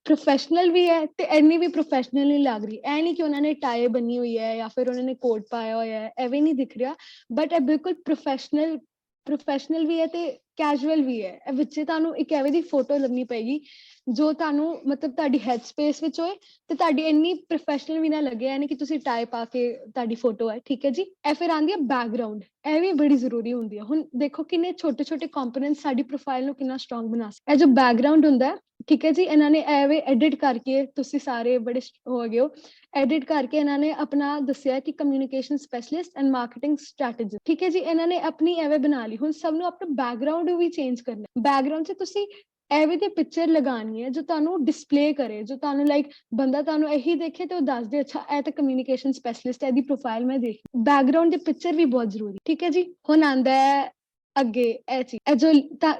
ਪ੍ਰੋਫੈਸ਼ਨਲ ਵੀ ਹੈ ਤੇ ਇੰਨੀ ਵੀ ਪ੍ਰੋਫੈਸ਼ਨਲ ਨਹੀਂ ਲੱਗ ਰਹੀ। ਇਹ ਨਹੀਂ ਕਿ ਉਹਨਾਂ ਨੇ ਟਾਈ ਬੰਨੀ ਹੋਈ ਹੈ ਜਾਂ ਫਿਰ ਉਹਨਾਂ ਨੇ ਕੋਟ ਪਾਇਆ ਹੋਇਆ ਹੈ, ਐਵੇਂ ਨਹੀਂ ਦਿਖ ਰਿਹਾ, ਬਟ ਇਹ ਬਿਲਕੁਲ ਪ੍ਰੋਫੈਸ਼ਨਲ ਵੀ ਹੈ ਤੇ ਕੈਜੂਅਲ ਵੀ ਹੈ। ਇਹ ਵਿੱਚ ਤੁਹਾਨੂੰ ਇੱਕ ਐਵੇਂ ਦੀ ਫੋਟੋ ਲੱਭਣੀ ਪਏਗੀ ਜੋ ਤੁਹਾਨੂੰ ਮਤਲਬ ਤੁਹਾਡੀ ਹੈਡ ਸਪੇਸ ਵਿੱਚ ਹੋਏ ਤੇ ਤੁਹਾਡੀ ਇੰਨੀ ਪ੍ਰੋਫੈਸ਼ਨਲ ਵੀ ਨਾ ਲੱਗੇ, ਯਾਨੀ ਕਿ ਤੁਸੀਂ ਟਾਈ ਪਾ ਕੇ ਤੁਹਾਡੀ ਫੋਟੋ ਹੈ, ਠੀਕ ਹੈ ਜੀ। ਇਹ ਫਿਰ ਆਉਂਦੀ ਹੈ ਬੈਕਗਰਾਉਂਡ, ਇਹ ਵੀ ਬੜੀ ਜ਼ਰੂਰੀ ਹੁੰਦੀ ਹੈ। ਹੁਣ ਦੇਖੋ ਕਿੰਨੇ ਛੋਟੇ ਛੋਟੇ ਕੰਪੋਨੈਂਟਸ ਸਾਡੀ ਪ੍ਰੋਫਾਈਲ ਨੂੰ ਕਿੰਨਾ ਸਟਰੋਂਗ ਬਣਾ ਸਕਦੇ। ਇਹ ਜੋ ਬੈਕਗਰਾਉਂਡ ਹੁੰਦਾ, ਠੀਕ ਹੈ ਜੀ, ਇਹਨਾਂ ਨੇ ਐਵੇਂ ਐਡਿਟ ਕਰਕੇ, ਤੁਸੀਂ ਸਾਰੇ ਬੜੇ ਹੋ ਗਏ ਹੋ, ਐਡਿਟ ਕਰਕੇ ਇਹਨਾਂ ਨੇ ਆਪਣਾ ਦੱਸਿਆ ਕਿ communication specialist and marketing strategy, ਠੀਕ ਹੈ ਜੀ। ਇਹਨਾਂ ਨੇ ਆਪਣੀ ਐਵੇਂ ਬਣਾ ਲਈ। ਹੁਣ ਸਭ ਨੂੰ ਆਪਣਾ ਬੈਕਗਰਾਉਂਡ ਵੀ ਚੇਂਜ ਕਰਨਾ। ਬੈਕਗਰਾਉਂਡ 'ਚ ਤੁਸੀਂ ਐਵੇਂ ਦੀ ਪਿਕਚਰ ਲਗਾਉਣੀ ਹੈ ਜੋ ਤੁਹਾਨੂੰ ਡਿਸਪਲੇ ਕਰੇ, ਜੋ ਤੁਹਾਨੂੰ ਲਾਈਕ ਬੰਦਾ ਤੁਹਾਨੂੰ ਇਹੀ ਦੇਖੇ ਤੇ ਉਹ ਦੱਸ ਦੇ ਅੱਛਾ ਇਹ ਤਾਂ ਕਮਿਊਨੀਕੇਸ਼ਨ ਸਪੈਸ਼ਲਿਸਟ ਹੈ, ਇਹਦੀ ਪ੍ਰੋਫਾਈਲ ਮੈਂ ਦੇਖ। ਬੈਕਗਰਾਉਂਡ ਦੀ ਪਿਕਚਰ ਵੀ ਬਹੁਤ ਜ਼ਰੂਰੀ, ਠੀਕ ਹੈ ਜੀ। ਹੁਣ ਆਂਦਾ ਹੈ ਅੱਗੇ ਇਹ ਚੀਜ਼, ਇਹ ਜੋ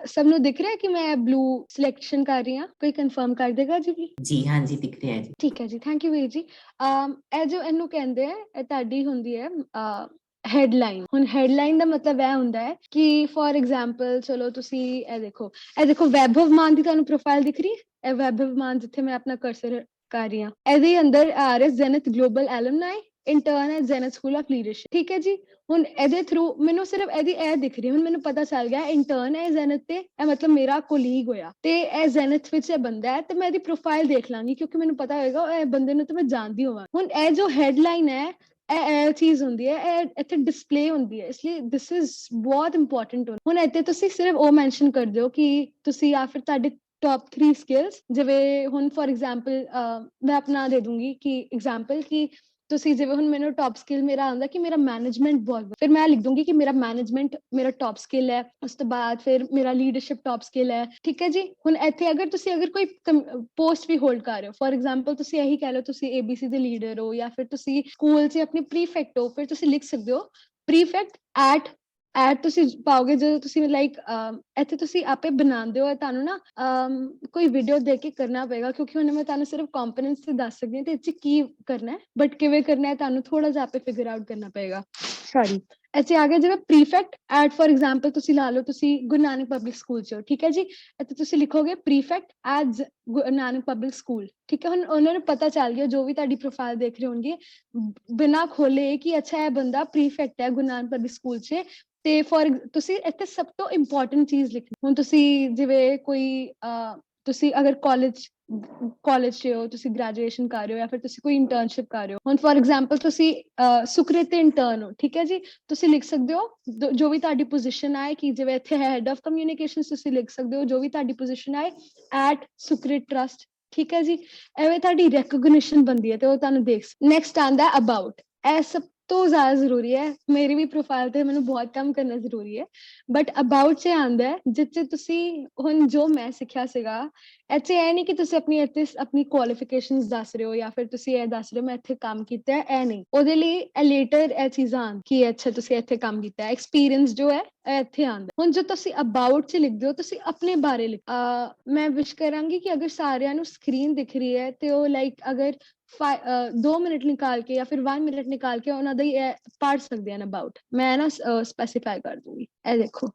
ਸਭ ਨੂੰ ਦਿਖ ਰਿਹਾ ਕਿ ਮੈਂ ਬਲੂ ਸਿਲੈਕਸ਼ਨ ਕਰ ਰਹੀ ਹਾਂ, ਕੋਈ ਕਨਫਰਮ ਕਰ ਦੇਗਾ ਜੀ ਪਲੀਜ਼? ਜੀ ਹਾਂਜੀ ਦਿਖ ਰਿਹਾ ਹੈ ਜੀ। ਠੀਕ ਹੈ ਜੀ, ਥੈਂਕ ਯੂ ਵੀਰ ਜੀ। ਇਹ ਜੋ ਇਹਨੂੰ ਕਹਿੰਦੇ ਆ, ਇਹ ਤੁਹਾਡੀ ਹੁੰਦੀ ਹੈ ਹੈਡਲਾਈਨ। ਹੁਣ ਹੈਡਲਾਈਨ ਦਾ ਮਤਲਬ ਇਹ ਹੁੰਦਾ ਹੈ ਕਿ ਫੋਰ ਐਗਜ਼ਾਮਪਲ ਚਲੋ ਤੁਸੀਂ ਇਹ ਦੇਖੋ ਵੈਭਵ ਮਾਨ ਦੀ ਤੁਹਾਨੂੰ ਪ੍ਰੋਫਾਈਲ ਦਿਖ ਰਹੀ ਹੈ। ਇਹ ਵੈਭਵ ਮਾਨ ਜਿੱਥੇ ਮੈਂ ਆਪਣਾ ਕਰਸਰ ਕਰ ਰਹੀ ਹਾਂ, ਇਹਦੇ ਅੰਦਰ ਆ ਰਿਹਾ ਜ਼ੈਨਿਥ ਗਲੋਬਲ ਐਲਮਨਾਈ ਇੰਟਰਨ ਹੈ ਜ਼ੈਨਿਥ ਸਕੂਲ ਆਫ ਲੀਡਰਸ਼ਿਪ, ਠੀਕ ਹੈ ਜੀ। ਹੁਣ ਇਹਦੇ ਥਰੂ ਮੈਨੂੰ ਸਿਰਫ ਇਹਦੀ ਇਹ ਦਿਖ ਰਹੀ, ਹੁਣ ਮੈਨੂੰ ਪਤਾ ਚੱਲ ਗਿਆ ਇੰਟਰਨ ਹੈ ਜ਼ੈਨਿਥ ਤੇ ਇਹ ਮਤਲਬ ਮੇਰਾ ਕੋਲੀਗ ਹੋਇਆ ਤੇ ਇਹ ਜ਼ੈਨਿਥ ਵਿੱਚ ਇਹ ਬੰਦਾ ਹੈ ਤੇ ਮੈਂ ਇਹਦੀ ਪ੍ਰੋਫਾਈਲ ਦੇਖ ਲਾਂਗੀ ਕਿਉਂਕਿ ਮੈਨੂੰ ਪਤਾ ਹੋਏਗਾ ਇਹ ਬੰਦੇ ਨੂੰ ਤਾਂ ਮੈਂ ਜਾਣਦੀ ਹੋਵਾਂ। ਹੁਣ ਇਹ ਜੋ ਹੈਡਲਾਈਨ ਹੈ ਇਹ ਚੀਜ਼ ਹੁੰਦੀ ਹੈ, ਇਹ ਇੱਥੇ ਡਿਸਪਲੇ ਹੁੰਦੀ ਹੈ, ਇਸ ਲਈ ਦਿਸ ਇਜ਼ ਬਹੁਤ ਇੰਪੋਰਟੈਂਟ। ਹੁਣ ਇੱਥੇ ਤੁਸੀਂ ਸਿਰਫ ਉਹ ਮੈਂਸ਼ਨ ਕਰ ਦਿਓ ਕਿ ਤੁਸੀਂ ਜਾਂ ਫਿਰ ਤੁਹਾਡੇ ਟੌਪ 3 ਸਕਿੱਲਸ, ਜਿਵੇਂ ਹੁਣ ਫੋਰ ਐਗਜ਼ਾਮਪਲ ਮੈਂ ਆਪਣਾ ਦੇ ਦੂੰਗੀ ਕਿ ਐਗਜ਼ਾਮਪਲ ਕਿ ਤੁਸੀਂ ਜਿਵੇਂ ਹੁਣ ਮੈਨੂੰ ਟੌਪ ਸਕਿੱਲ ਮੇਰਾ ਆਉਂਦਾ ਕਿ ਮੇਰਾ ਮੈਨੇਜਮੈਂਟ ਬਹੁਤ, ਫਿਰ ਮੈਂ ਲਿਖ ਦੂੰਗੀ ਕਿ ਮੇਰਾ ਮੈਨੇਜਮੈਂਟ ਮੇਰਾ ਟੌਪ ਸਕਿੱਲ ਹੈ। ਉਸ ਤੋਂ ਬਾਅਦ ਫਿਰ ਮੇਰਾ ਲੀਡਰਸ਼ਿਪ ਟੌਪ ਸਕਿੱਲ ਹੈ, ਠੀਕ ਹੈ ਜੀ। ਹੁਣ ਇੱਥੇ ਅਗਰ ਤੁਸੀਂ ਕੋਈ ਪੋਸਟ ਵੀ ਹੋਲਡ ਕਰ ਰਹੇ ਹੋ, ਫੋਰ ਐਗਜ਼ਾਮਪਲ ਤੁਸੀਂ ਇਹੀ ਕਹਿ ਲਓ ਤੁਸੀਂ ABC ਦੇ ਲੀਡਰ ਹੋ ਜਾਂ ਫਿਰ ਤੁਸੀਂ ਸਕੂਲ 'ਚ ਆਪਣੀ ਪ੍ਰੀਫੈਕਟ ਹੋ, ਫਿਰ ਤੁਸੀਂ ਲਿਖ ਸਕਦੇ ਹੋ ਪ੍ਰੀਫੈਕਟ ਐਟ ਤੁਸੀਂ ਪਾਓਗੇ ਜਦੋਂ ਤੁਸੀਂ ਲਾਈਕ ਇੱਥੇ ਤੁਸੀਂ ਆਪੇ ਬਣਾਉਂਦੇ ਹੋ। ਤੁਹਾਨੂੰ ਨਾ ਕੋਈ ਵੀਡੀਓ ਦੇਖ ਕੇ ਕਰਨਾ ਪਏਗਾ ਕਿਉਂਕਿ ਹੁਣ ਮੈਂ ਤੁਹਾਨੂੰ ਸਿਰਫ ਕੰਪੋਨੈਂਟਸ ਤੇ ਦੱਸ ਸਕਦੀ ਹਾਂ ਤੇ ਇਹ 'ਚ ਕੀ ਕਰਨਾ ਹੈ, ਬਟ ਕਿਵੇਂ ਕਰਨਾ ਹੈ ਤੁਹਾਨੂੰ ਥੋੜਾ ਜਿਹਾ ਆਪੇ ਫਿਗਰ ਆਊਟ ਕਰਨਾ ਪਏਗਾ। ਸੌਰੀ, ਇੱਥੇ ਆ ਗਿਆ ਜਿਵੇਂ ਪ੍ਰੀਫੈਕਟ ਐਟ ਫॉर ਐਗਜ਼ਾਮਪਲ ਤੁਸੀਂ ਲਾ ਲਓ ਤੁਸੀਂ ਗੁਰੂ ਨਾਨਕ ਪਬਲਿਕ ਸਕੂਲ 'ਚ ਹੋ, ਠੀਕ ਹੈ ਜੀ। ਇੱਥੇ ਤੁਸੀਂ ਲਿਖੋਗੇ prefect at Guru Nanak public school, ਠੀਕ ਹੈ। ਹੁਣ ਉਹਨਾਂ ਨੂੰ ਪਤਾ ਚੱਲ ਗਿਆ, ਜੋ ਵੀ ਤੁਹਾਡੀ ਪ੍ਰੋਫਾਈਲ ਦੇਖ ਰਹੇ ਹੋਣਗੇ ਬਿਨਾਂ ਖੋਲੇ, ਕਿ ਅੱਛਾ ਇਹ ਬੰਦਾ ਪ੍ਰੀਫੈਕਟ ਹੈ ਗੁਰੂ ਨਾਨਕ ਪਬਲਿਕ ਸਕੂਲ 'ਚ। ਤੇ ਤੁਸੀਂ ਇੱਥੇ ਸਭ ਤੋਂ ਇੰਪੋਰਟੈਂਟ ਚੀਜ਼ ਲਿਖਣੀ। ਹੁਣ ਤੁਸੀਂ ਜਿਵੇਂ ਕੋਈ ਤੁਸੀਂ ਅਗਰ ਕਾਲਜ 'ਚ ਹੋ, ਤੁਸੀਂ ਗ੍ਰੈਜੂਏਸ਼ਨ ਕਰ ਰਹੇ ਹੋ, ਜਾਂ ਫਿਰ ਤੁਸੀਂ ਕੋਈ ਇੰਟਰਨਸ਼ਿਪ ਕਰ ਰਹੇ ਹੋ। ਹੁਣ ਫॉर ਐਗਜ਼ਾਮਪਲ ਤੁਸੀਂ ਸੁਕ੍ਰਿਤ ਇੰਟਰਨ ਹੋ, ਠੀਕ ਹੈ ਜੀ। ਤੁਸੀਂ ਲਿਖ ਸਕਦੇ ਹੋ ਜੋ ਵੀ ਤੁਹਾਡੀ ਪੋਜੀਸ਼ਨ ਆਏ, ਕਿ ਜਿਵੇਂ ਇੱਥੇ ਹੈ ਹੈਡ ਆਫ ਕਮਿਊਨੀਕੇਸ਼ਨ, ਤੁਸੀਂ ਲਿਖ ਸਕਦੇ ਹੋ ਜੋ ਵੀ ਤੁਹਾਡੀ ਪੋਜੀਸ਼ਨ ਆਏ ਐਟ ਸੁਕ੍ਰਿਤ ਟਰਸਟ, ਠੀਕ ਹੈ ਜੀ। ਐਵੇਂ ਤੁਹਾਡੀ ਰੈਕੋਗਨੀਸ਼ਨ ਬਣਦੀ ਹੈ ਤੇ ਉਹ ਤੁਹਾਨੂੰ ਦੇਖ। ਨੈਕਸਟ ਆਉਂਦਾ ਅਬਾਊਟ। ਇਹ ਸਭ ਤੋਂ ਜ਼ਿਆਦਾ ਜ਼ਰੂਰੀ ਹੈ। ਮੇਰੀ ਵੀ ਪ੍ਰੋਫਾਈਲ ਤੇ ਮੈਨੂੰ ਬਹੁਤ ਕੰਮ ਕਰਨਾ ਜ਼ਰੂਰੀ ਹੈ, ਬਟ ਅਬਾਊਟ 'ਚ ਆਉਂਦਾ ਜਿੱਥੇ ਤੁਸੀਂ ਹੁਣ ਜੋ ਮੈਂ ਸਿੱਖਿਆ ਸੀਗਾ। ਇੱਥੇ ਇਹ ਨਹੀਂ ਕਿ ਤੁਸੀਂ ਆਪਣੀ ਕੁਆਲੀਫਿਕੇਸ਼ਨਸ ਦੱਸ ਰਹੇ ਹੋ, ਜਾਂ ਫਿਰ ਤੁਸੀਂ ਇਹ ਦੱਸ ਰਹੇ ਹੋ ਮੈਂ ਇੱਥੇ ਕੰਮ ਕੀਤਾ ਹੈ, ਇਹ ਨਹੀਂ। ਉਹਦੇ ਲਈ ਇਹ ਲੇਟਰ ਇਹ ਚੀਜ਼ਾਂ ਆਉਣ ਕਿ ਅੱਛਾ ਤੁਸੀਂ ਇੱਥੇ ਕੰਮ ਕੀਤਾ ਹੈ, ਐਕਸਪੀਰੀਅੰਸ ਜੋ ਹੈ ਇਹ ਇੱਥੇ ਆਉਂਦਾ। ਹੁਣ ਜੋ ਤੁਸੀਂ ਅਬਾਊਟ 'ਚ ਲਿਖਦੇ ਹੋ, ਤੁਸੀਂ ਆਪਣੇ ਬਾਰੇ ਮੈਂ ਵਿਸ਼ ਕਰਾਂਗੀ ਕਿ ਅਗਰ ਸਾਰਿਆਂ ਨੂੰ ਸਕਰੀਨ ਦਿਖ ਰਹੀ ਹੈ ਤੇ ਉਹ ਲਾਈਕ ਅਗਰ 2 ਮਿੰਟ ਨਿਕਾਲ ਕੇ ਜਾਂ ਫਿਰ 1 ਮਿੰਟ ਨਿਕਾਲ ਕੇ ਉਹਨਾਂ ਦਾ ਹੀ ਪੜ੍ਹ ਸਕਦੇ ਹਨ ਅਬਾਊਟ। ਮੈਂ ਨਾ ਸਪੈਸੀਫਾਈ ਕਰ ਦੂੰਗੀ। ਇਹ ਦੇਖੋ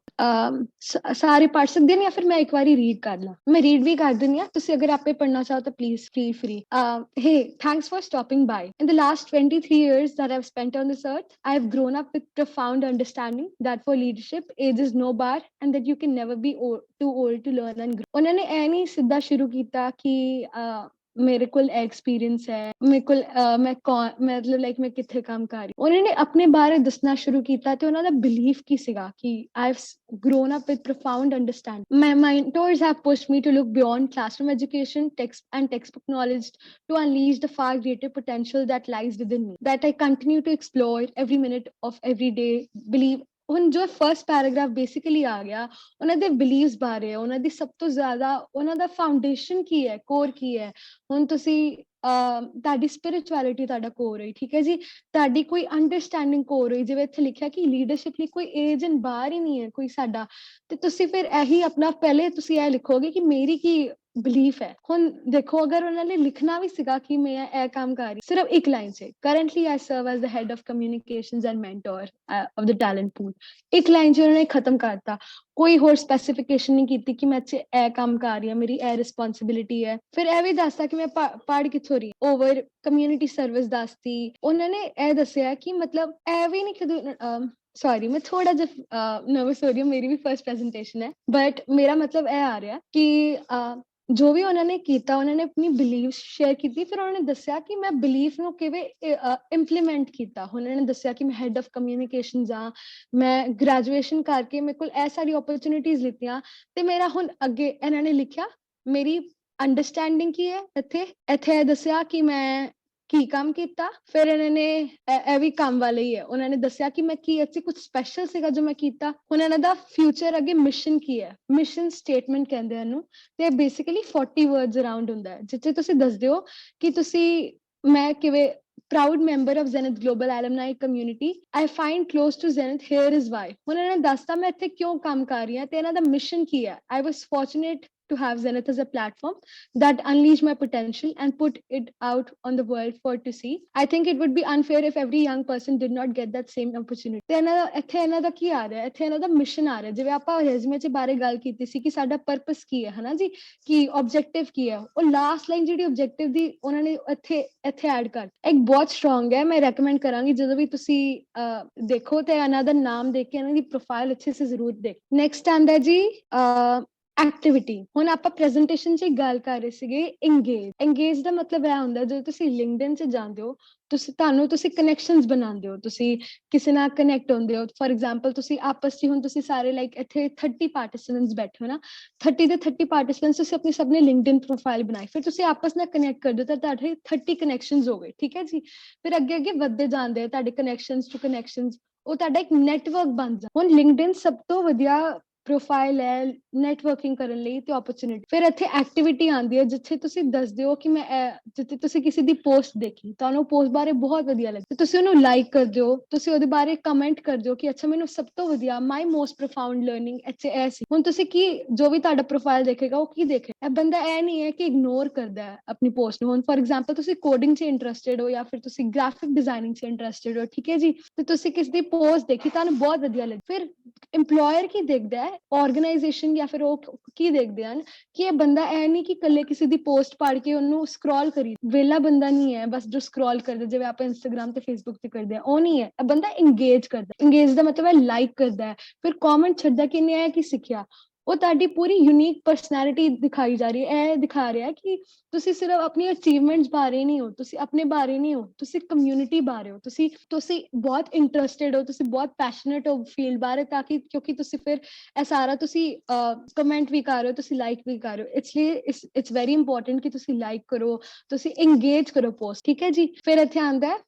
ਸਾਰੇ ਪੜ੍ਹ ਸਕਦੇ ਨੇ, ਜਾਂ ਫਿਰ ਮੈਂ ਇੱਕ ਵਾਰੀ ਰੀਡ ਕਰ ਲਾਂ। ਮੈਂ ਰੀਡ ਵੀ ਕਰ ਦਿੰਦੀ ਹਾਂ, ਤੁਸੀਂ ਅਗਰ ਆਪੇ ਪੜ੍ਹਨਾ ਚਾਹੋ ਤਾਂ please feel free. Hey, thanks for stopping by. In the last 23 years that I've spent on this earth, I've grown up with profound understanding that for leadership, age is no bar and that you can never be too old to learn and grow. ਉਹਨਾਂ ਨੇ ਇਹ ਨਹੀਂ ਸਿੱਧਾ ਸ਼ੁਰੂ ਕੀਤਾ ਕਿ ਮੇਰੇ ਕੋਲ ਐਕਸਪੀਰੀਅੰਸ ਹੈ, ਮੇਰੇ ਕੋਲ ਮਤਲਬ ਲਾਈਕ ਮੈਂ ਕਿੱਥੇ ਕੰਮ ਕਰ ਰਹੀ। ਉਹਨਾਂ ਨੇ ਆਪਣੇ ਬਾਰੇ ਦੱਸਣਾ ਸ਼ੁਰੂ ਕੀਤਾ ਤੇ ਉਹਨਾਂ ਦਾ ਬਿਲੀਫ ਕੀ ਸੀਗਾ ਕਿ I've grown up with profound understanding. My mentors have pushed me to look beyond classroom education, textbook knowledge to unleash the far greater potential that lies within me, that I continue to explore every minute of every day. Believe ਹੁਣ ਜੋ first paragraph basically ਆ ਗਿਆ, ਉਹਨਾਂ ਦੇ believes ਬਾਰੇ, ਉਹਨਾਂ ਦੀ ਸਭ ਤੋਂ ਜ਼ਿਆਦਾ ਉਹਨਾਂ ਦਾ ਫਾਊਂਡੇਸ਼ਨ ਕੀ ਹੈ, ਕੋਰ ਕੀ ਹੈ। ਹੁਣ ਤੁਸੀਂ ਤੁਹਾਡੀ ਸਪਿਰਿਚੁਅਲਿਟੀ ਤੁਹਾਡਾ ਕੋਰ ਹੈ, ਠੀਕ ਹੈ ਜੀ। ਤੁਹਾਡੀ ਕੋਈ ਅੰਡਰਸਟੈਂਡਿੰਗ ਕੋਰ ਹੋਈ, ਜਿਵੇਂ ਇੱਥੇ ਲਿਖਿਆ ਕਿ ਲੀਡਰਸ਼ਿਪ ਲਈ ਕੋਈ ਏਜ ਐਂਡ ਬਾਰ ਹੀ ਨਹੀਂ ਹੈ ਕੋਈ ਸਾਡਾ। ਤੇ ਤੁਸੀਂ ਫਿਰ ਇਹੀ ਆਪਣਾ ਪਹਿਲੇ ਤੁਸੀਂ ਇਹ ਲਿਖੋਗੇ ਕਿ ਮੇਰੀ ਕੀ ਬਿਲੀਫ ਹੈ। ਹੁਣ ਦੇਖੋ ਅਗਰ ਉਹਨਾਂ ਨੇ ਲਿਖਣਾ ਵੀ ਸੀਗਾ ਕਿ ਮੈਂ ਇਹ ਕੰਮ ਕਰ ਰਹੀ ਸਿਰਫ ਇੱਕ ਲਾਈਨ 'ਚ, currently I serve as the head of communications and mentor of the talent pool. ਇੱਕ ਲਾਈਨ 'ਚ ਉਹਨਾਂ ਨੇ ਖਤਮ ਕਰਤਾ, ਕੋਈ ਹੋਰ ਸਪੈਸੀਫਿਕੇਸ਼ਨ ਨਹੀਂ ਕੀਤੀ ਕਿ ਮੈਂ ਇਹ ਕੰਮ ਕਰ ਰਹੀ ਹਾਂ, ਮੇਰੀ ਇਹ ਰਿਸਪੌਂਸਿਬਿਲਿਟੀ ਹੈ। ਫਿਰ ਇਹ ਵੀ ਦੱਸਤਾ ਕਿ ਮੈਂ ਪੜ੍ਹ ਕਿੱਥੋਂ ਰਹੀ, ਓਵਰ ਕਮਿਊਨਿਟੀ ਸਰਵਿਸ ਦੱਸਤੀ। ਉਹਨਾਂ ਨੇ ਇਹ ਦੱਸਿਆ ਕਿ ਮਤਲਬ ਇਹ ਵੀ ਨਹੀਂ ਕਿ ਸੌਰੀ ਮੈਂ ਥੋੜਾ ਜਿਹਾ ਨਰਵਸ ਹੋ ਰਹੀ ਹਾਂ, ਮੇਰੀ ਵੀ ਫਰਸਟ ਪ੍ਰੈਜੈਂਟੇਸ਼ਨ ਹੈ, ਬਟ ਮੇਰਾ ਮਤਲਬ ਇਹ ਆ ਰਿਹਾ ਕਿ ਜੋ ਵੀ ਉਹਨਾਂ ਨੇ ਕੀਤਾ, ਉਹਨਾਂ ਨੇ ਆਪਣੀ ਬਿਲੀਫ ਸ਼ੇਅਰ ਕੀਤੀ। ਫਿਰ ਉਹਨਾਂ ਨੇ ਦੱਸਿਆ ਕਿ ਮੈਂ ਬਿਲੀਫ ਨੂੰ ਕਿਵੇਂ ਇੰਪਲੀਮੈਂਟ ਕੀਤਾ। ਉਹਨਾਂ ਨੇ ਦੱਸਿਆ ਕਿ ਮੈਂ ਹੈਡ ਆਫ ਕਮਿਊਨੀਕੇਸ਼ਨਸ ਹਾਂ, ਮੈਂ ਗ੍ਰੈਜੂਏਸ਼ਨ ਕਰਕੇ ਮੇਰੇ ਕੋਲ ਇਹ ਸਾਰੀ ਓਪਰਚੁਨਿਟੀਜ਼ ਲਿੱਤੀਆਂ, ਤੇ ਮੇਰਾ ਹੁਣ ਅੱਗੇ ਇਹਨਾਂ ਨੇ ਲਿਖਿਆ ਮੇਰੀ ਅੰਡਰਸਟੈਂਡਿੰਗ ਕੀ ਹੈ। ਇੱਥੇ ਇਹ ਦੱਸਿਆ ਕਿ ਮੈਂ ਕੀ ਕੰਮ ਕੀਤਾ। ਫਿਰ ਇਹਨਾਂ ਨੇ ਇਹ ਵੀ ਕੰਮ ਵਾਲੇ ਹੀ ਹੈ, ਉਹਨਾਂ ਨੇ ਦੱਸਿਆ ਕਿ ਮੈਂ ਕੀ ਇੱਥੇ ਕੁਝ ਸਪੈਸ਼ਲ ਸੀਗਾ ਜੋ ਮੈਂ ਕੀਤਾ। ਹੁਣ ਇਹਨਾਂ ਦਾ ਫਿਊਚਰ ਅੱਗੇ ਮਿਸ਼ਨ ਕੀ ਹੈ, ਮਿਸ਼ਨ ਸਟੇਟਮੈਂਟ ਕਹਿੰਦੇ ਇਹਨੂੰ, ਤੇ ਬੇਸਿਕਲੀ 40 ਵਰਡਸ ਅਰਾਊਂਡ ਹੁੰਦਾ ਹੈ, ਜਿੱਥੇ ਤੁਸੀਂ ਦੱਸਦੇ ਹੋ ਕਿ ਮੈਂ ਕਿਵੇਂ proud member of Zenith Global Alumni Community. I find close to Zenith. Here is why. ਹੁਣ ਇਹਨਾਂ ਨੇ ਦੱਸਤਾ ਮੈਂ ਇੱਥੇ ਕਿਉਂ ਕੰਮ ਕਰ ਰਹੀ ਹਾਂ ਤੇ ਇਹਨਾਂ ਦਾ ਮਿਸ਼ਨ ਕੀ ਹੈ। I was fortunate to have Zenith as a platform that unleashed my potential and put it out on the world for to see. I think it would be unfair if every young person did not get that same opportunity. ਤੇ ਇੱਥੇ ਇਹਨਾਂ ਦਾ ਕੀ ਆ ਰਿਹਾ, ਇੱਥੇ ਇਹਨਾਂ ਦਾ mission ਆ ਰਿਹਾ। ਜਿਵੇਂ ਆਪਾਂ ਰੈਜ਼ੂਮੇ 'ਚ ਬਾਰੇ ਗੱਲ ਕੀਤੀ ਸੀ ਕਿ ਸਾਡਾ ਪਰਪਸ ਕੀ ਹੈ, ਹਨਾ ਜੀ, ਕਿ ਆਬਜੈਕਟਿਵ ਕੀ ਹੈ। ਉਹ ਲਾਸਟ ਲਾਈਨ ਜਿਹੜੀ ਆਬਜੈਕਟਿਵ ਦੀ ਉਹਨਾਂ ਨੇ ਇੱਥੇ ਐਡ ਕਰ, ਇੱਕ ਬਹੁਤ ਸਟਰੋਂਗ ਹੈ। ਮੈਂ ਰეკਮੈਂਡ ਕਰਾਂਗੀ ਜਦੋਂ ਵੀ ਤੁਸੀਂ ਦੇਖੋ ਤੇ ਇਹਨਾਂ ਦਾ ਨਾਮ ਦੇਖ ਕੇ ਇਹਨਾਂ ਦੀ ਪ੍ਰੋਫਾਈਲ ਅੱਛੇ ਸੇ ਜ਼ਰੂਰ ਦੇਖ। ਨੈਕਸਟ ਆਂਦਾ ਜੀ ਐਕਟੀਵਿਟੀ। ਹੁਣ ਆਪਾਂ ਪ੍ਰੈਜੈਂਟੇਸ਼ਨ 'ਚ ਗੱਲ ਕਰ ਰਹੇ ਸੀਗੇ ਇੰਗੇਜ ਦਾ ਮਤਲਬ ਇਹ ਹੁੰਦਾ ਜਦੋਂ ਤੁਸੀਂ ਲਿੰਕਡਇਨ 'ਚ ਜਾਂਦੇ ਹੋ, ਤੁਸੀਂ ਕਨੈਕਸ਼ਨਸ ਬਣਾਉਂਦੇ ਹੋ, ਤੁਸੀਂ ਕਿਸੇ ਨਾਲ ਕਨੈਕਟ ਹੁੰਦੇ ਹੋ। ਫॉर ਐਗਜ਼ਾਮਪਲ ਤੁਸੀਂ ਆਪਸ 'ਚ ਹੁਣ ਤੁਸੀਂ ਸਾਰੇ ਲਾਈਕ ਇੱਥੇ 30 ਪਾਰਟਿਸਿਪੈਂਟਸ ਬੈਠੇ ਹੋ ਨਾ, 30 ਦੇ 30 ਪਾਰਟਿਸਿਪੈਂਟਸ ਤੁਸੀਂ ਆਪਣੀ ਸਭ ਨੇ ਲਿੰਕਡਇਨ ਪ੍ਰੋਫਾਈਲ ਬਣਾਈ, ਫਿਰ ਤੁਸੀਂ ਆਪਸ ਨਾਲ ਕਨੈਕਟ ਕਰਦੇ ਹੋ ਤਾਂ ਤੁਹਾਡੇ 30 ਕਨੈਕਸ਼ਨਸ ਹੋ ਗਏ, ਠੀਕ ਹੈ ਜੀ। ਫਿਰ ਅੱਗੇ ਵੱਧਦੇ ਜਾਂਦੇ ਆ ਤੁਹਾਡੇ ਕਨੈਕਸ਼ਨਸ ਟੂ ਕਨੈਕਸ਼ਨਸ, ਉਹ ਤੁਹਾਡਾ ਇੱਕ ਨੈਟਵਰਕ ਬਣ ਜਾਂਦਾ। ਹੁਣ ਲਿੰਕਡਇਨ ਸਭ ਤੋਂ ਵਧੀਆ ਪ੍ਰੋਫਾਈਲ ਹੈ ਨੈਟਵਰਕਿੰਗ ਕਰਨ ਲਈ ਤੇ ਓਪਰਚੁਨਿਟੀ। ਫਿਰ ਇੱਥੇ ਐਕਟੀਵਿਟੀ ਆਉਂਦੀ ਹੈ ਜਿੱਥੇ ਤੁਸੀਂ ਦੱਸਦੇ ਹੋ ਕਿ ਜਿੱਥੇ ਤੁਸੀਂ ਕਿਸੇ ਦੀ ਪੋਸਟ ਦੇਖੀ, ਤੁਹਾਨੂੰ ਪੋਸਟ ਬਾਰੇ ਬਹੁਤ ਵਧੀਆ ਲੱਗੀ ਤੇ ਤੁਸੀਂ ਉਹਨੂੰ ਲਾਈਕ ਕਰਦੇ ਹੋ, ਤੁਸੀਂ ਉਹਦੇ ਬਾਰੇ ਕਮੈਂਟ ਕਰਦੇ ਹੋ ਕਿ ਅੱਛਾ ਮੈਨੂੰ ਸਭ ਤੋਂ ਵਧੀਆ ਮਾਈ ਮੋਸਟ ਪ੍ਰੋਫਾਊਂਡ ਲਰਨਿੰਗ ਇੱਥੇ ਇਹ ਸੀ। ਹੁਣ ਤੁਸੀਂ ਕੀ ਜੋ ਵੀ ਤੁਹਾਡਾ ਪ੍ਰੋਫਾਈਲ ਦੇਖੇਗਾ ਉਹ ਕੀ ਦੇਖੇਗਾ, ਇਹ ਬੰਦਾ ਇਹ ਨਹੀਂ ਹੈ ਕਿ ਇਗਨੋਰ ਕਰਦਾ ਹੈ ਆਪਣੀ ਪੋਸਟ ਨੂੰ। ਹੁਣ ਫॉर एग्जांपल ਤੁਸੀਂ ਕੋਡਿੰਗ 'ਚ ਇੰਟਰਸਟਿਡ ਹੋ ਜਾਂ ਫਿਰ ਤੁਸੀਂ ਗ੍ਰਾਫਿਕ ਡਿਜ਼ਾਈਨਿੰਗ 'ਚ ਇੰਟਰਸਟਿਡ ਹੋ, ਠੀਕ ਹੈ ਜੀ, ਤੇ ਤੁਸੀਂ ਕਿਸ ਦੀ ਪੋਸਟ ਦੇਖੀ, ਤੁਹਾਨੂੰ ਬਹੁਤ ਵਧੀਆ ਲੱਗੀ। ਫਿਰ ਇੰਪਲੋਇਰ ਕੀ ਦੇਖਦਾ ਹੈ, ਆਰਗੇਨਾਈਜੇਸ਼ਨ ਜਾਂ ਫਿਰ ਉਹ ਕੀ ਦੇਖਦੇ ਹਨ ਕਿ ਇਹ ਬੰਦਾ ਇਹ ਨਹੀਂ ਕਿ ਇਕੱਲੇ ਕਿਸੇ ਦੀ ਪੋਸਟ ਪੜ੍ਹ ਕੇ ਉਹਨੂੰ ਸਕਰੋਲ ਕਰੀ, ਵਿਹਲਾ ਬੰਦਾ ਨਹੀਂ ਹੈ ਬਸ ਜੋ ਸਕਰੋਲ ਕਰਦਾ ਜਿਵੇਂ ਆਪਾਂ ਇੰਸਟਾਗ੍ਰਾਮ ਤੇ ਫੇਸਬੁੱਕ ਤੇ ਕਰਦੇ ਆ, ਉਹ ਨਹੀਂ ਹੈ। ਇਹ ਬੰਦਾ ਇੰਗੇਜ ਕਰਦਾ, ਇੰਗੇਜ ਦਾ ਮਤਲਬ ਹੈ ਲਾਈਕ ਕਰਦਾ ਹੈ, ਫਿਰ ਕਮੈਂਟ ਛੱਡਦਾ ਕਿ ਇਹਨੇ ਇਹ ਕੀ ਸਿੱਖਿਆ। ਉਹ ਤੁਹਾਡੀ ਪੂਰੀ ਯੂਨੀਕ ਪਰਸਨੈਲਿਟੀ ਦਿਖਾਈ ਜਾ ਰਹੀ ਹੈ। ਇਹ ਦਿਖਾ ਰਿਹਾ ਕਿ ਤੁਸੀਂ ਸਿਰਫ ਆਪਣੀ ਅਚੀਵਮੈਂਟਸ ਬਾਰੇ ਨਹੀਂ ਹੋ, ਤੁਸੀਂ ਆਪਣੇ ਬਾਰੇ ਨਹੀਂ ਹੋ, ਤੁਸੀਂ ਕਮਿਊਨਿਟੀ ਬਾਰੇ ਹੋ, ਤੁਸੀਂ ਬਹੁਤ ਇੰਟਰਸਟਿਡ ਹੋ, ਤੁਸੀਂ ਬਹੁਤ ਪੈਸ਼ਨੇਟ ਹੋ ਫੀਲਡ ਬਾਰੇ, ਤਾਂ ਕਿ ਕਿਉਂਕਿ ਤੁਸੀਂ ਫਿਰ ਇਹ ਸਾਰਾ ਤੁਸੀਂ ਕਮੈਂਟ ਵੀ ਕਰ ਰਹੇ ਹੋ, ਤੁਸੀਂ ਲਾਈਕ ਵੀ ਕਰ ਰਹੇ ਹੋ, ਇਸ ਲਈ ਇਟਸ ਵੈਰੀ ਇੰਪੋਰਟੈਂਟ ਕਿ ਤੁਸੀਂ ਲਾਈਕ ਕਰੋ, ਤੁਸੀਂ ਇੰਗੇਜ ਕਰੋ ਪੋਸਟ, ਠੀਕ ਹੈ ਜੀ। ਫਿਰ ਇੱਥੇ ਆਉਂਦਾ ਹੈ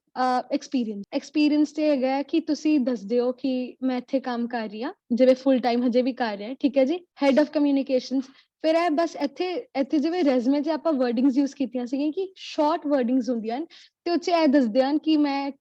ਐਕਸਪੀਰੀਅੰਸ ਤੇ ਹੈਗਾ ਹੈ ਕਿ ਤੁਸੀਂ ਦੱਸਦੇ ਹੋ ਕਿ ਮੈਂ ਇੱਥੇ ਕੰਮ ਕਰ ਰਹੀ ਹਾਂ, ਜਿਵੇਂ ਫੁੱਲ ਟਾਈਮ ਹਜੇ ਵੀ ਕਰ ਰਿਹਾ, ਠੀਕ ਹੈ ਜੀ। ਹੈਡ ਆਫ ਕਮਿਊਨੀਕੇਸ਼ਨਸ, ਫਿਰ ਇਹ ਬਸ ਇੱਥੇ ਜਿਵੇਂ ਰੈਜ਼ੂਮੇ 'ਚ ਆਪਾਂ ਵਰਡਿੰਗਸ ਯੂਜ਼ ਕੀਤੀਆਂ ਸੀਗੀਆਂ ਕਿ ਸ਼ਾਰਟ ਵਰਡਿੰਗਸ ਹੁੰਦੀਆਂ ਹਨ ਤੇ ਉਹ 'ਚ ਇਹ ਦੱਸਦੇ ਹਨ ਕਿ ਮੈਂ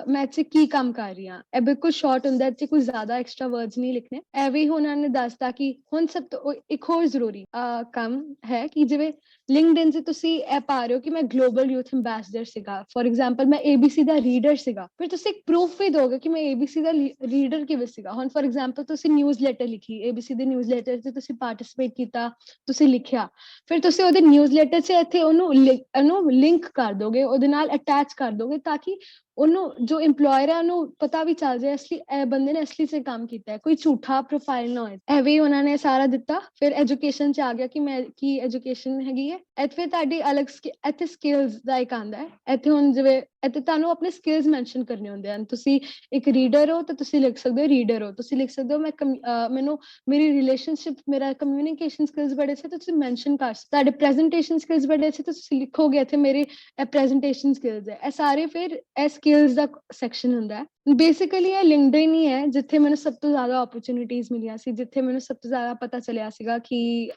ਮੈਂ ਇੱਥੇ ਕੀ ਕੰਮ ਕਰ ਰਹੀ ਹਾਂ। ਇਹ ਬਿਲਕੁਲ ਸ਼ਾਰਟ ਹੁੰਦਾ, ਇੱਥੇ ਕੋਈ ਜ਼ਿਆਦਾ ਐਕਸਟਰਾ ਵਰਡਸ ਨਹੀਂ ਲਿਖਣੇ। ਐਵੇਂ ਹੀ ਉਹਨਾਂ ਨੇ ਦੱਸਤਾ ਕਿ ਹੁਣ ਸਭ ਤੋਂ ਇੱਕ ਹੋਰ ਜ਼ਰੂਰੀ ਕੰਮ ਹੈ ਕਿ ਜਿਵੇਂ ਲਿੰਕਡਇਨ 'ਚ ਤੁਸੀਂ ਇਹ ਪਾ ਰਹੇ ਹੋ ਕਿ ਮੈਂ ਗਲੋਬਲ ਯੂਥ ਅੰਬੈਸਡਰ ਸੀਗਾ, ਫॉर एग्जांपल ਮੈਂ ABC ਦਾ ਰੀਡਰ ਸੀਗਾ, ਫਿਰ ਤੁਸੀਂ ਇੱਕ ਪ੍ਰੂਫ ਵੀ ਦੋਗੇ ਕਿ ਮੈਂ ABC ਦਾ ਰੀਡਰ ਕਿਵੇਂ ਸੀਗਾ। ਹੁਣ ਫॉर एग्जांपल ਤੁਸੀਂ ਨਿਊਜ਼ਲੈਟਰ ਲਿਖੀ, ABC ਦੇ ਨਿਊਜ਼ਲੈਟਰ 'ਚ ਤੁਸੀਂ ਪਾਰਟਿਸਿਪੇਟ ਕੀਤਾ, ਤੁਸੀਂ ਲਿਖਿਆ, ਫਿਰ ਤੁਸੀਂ ਉਹਦੇ ਨਿਊਜ਼ਲੈਟਰ 'ਚ ਇੱਥੇ ਉਹਨੂੰ ਲਿੰਕ ਕਰ ਦੋਗੇ, ਉਹਦੇ ਨਾਲ ਅਟੈਚ ਕਰ ਦੋਗੇ ਤਾਂ ਕਿ ਉਹਨੂੰ ਜੋ ਇੰਪਲੋਇਰ ਹੈ ਉਹਨੂੰ ਪਤਾ ਵੀ ਚੱਲ ਜਾਏ ਅਸਲੀ ਇਹ ਬੰਦੇ ਨੇ ਅਸਲੀ 'ਚ ਕੰਮ ਕੀਤਾ ਹੈ, ਕੋਈ ਝੂਠਾ ਪ੍ਰੋਫਾਈਲ ਨਾ ਹੋਏ। ਐਵੇਂ ਹੀ ਉਹਨਾਂ ਨੇ ਸਾਰਾ ਦਿੱਤਾ। ਫਿਰ ਐਜੂਕੇਸ਼ਨ 'ਚ ਆ ਗਿਆ ਕਿ ਮੈਂ ਕੀ ਐਜੂਕੇਸ਼ਨ ਹੈਗੀ ਹੈ। ਇੱਥੇ ਤੁਹਾਡੀ ਅਲੱਗ ਇੱਥੇ ਸਕਿੱਲਸ ਦਾ ਇੱਕ ਆਉਂਦਾ ਹੈ। ਇੱਥੇ ਹੁਣ ਜਿਵੇਂ ਇੱਥੇ ਤੁਹਾਨੂੰ ਆਪਣੇ ਸਕਿੱਲਸ ਮੈਂਸ਼ਨ ਕਰਨੇ ਹੁੰਦੇ ਹਨ। ਤੁਸੀਂ ਇੱਕ ਰੀਡਰ ਹੋ ਤਾਂ ਤੁਸੀਂ ਲਿਖ ਸਕਦੇ ਹੋ ਰੀਡਰ ਹੋ, ਤੁਸੀਂ ਲਿਖ ਸਕਦੇ ਹੋ ਮੈਨੂੰ ਮੇਰੀ ਰਿਲੇਸ਼ਨਸ਼ਿਪ ਮੇਰਾ ਕਮਿਊਨੀਕੇਸ਼ਨ ਸਕਿੱਲਸ ਬੜੇ ਅੱਛੇ, ਤੁਸੀਂ ਮੈਂਸ਼ਨ ਕਰ ਸਕਦੇ। ਤੁਹਾਡੇ ਪ੍ਰੈਜੈਂਟੇਸ਼ਨ ਸਕਿੱਲਸ ਬੜੇ ਅੱਛੇ, ਤੁਸੀਂ ਲਿਖੋਗੇ ਇੱਥੇ ਮੇਰੇ ਪ੍ਰੈਜੈਂਟੇਸ਼ਨ ਸਕਿੱਲਸ ਹੈ। ਇਹ ਸਾਰੇ ਫਿਰ ਇਹ ਸਕਿੱਲਸ ਦਾ ਸੈਕਸ਼ਨ ਹੁੰਦਾ ਹੈ। ਬੇਸਿਕਲੀ ਇਹ ਲਿੰਕਡਇਨ ਹੀ ਹੈ ਜਿੱਥੇ ਮੈਨੂੰ ਸਭ ਤੋਂ ਜ਼ਿਆਦਾ ਓਪਰਚੁਨਿਟੀਜ਼ ਮਿਲੀਆਂ ਸੀ, ਜਿੱਥੇ ਮੈਨੂੰ ਸਭ ਤੋਂ ਜ਼ਿਆਦਾ ਪਤਾ ਚੱਲਿਆ ਸੀਗਾ ਕਿ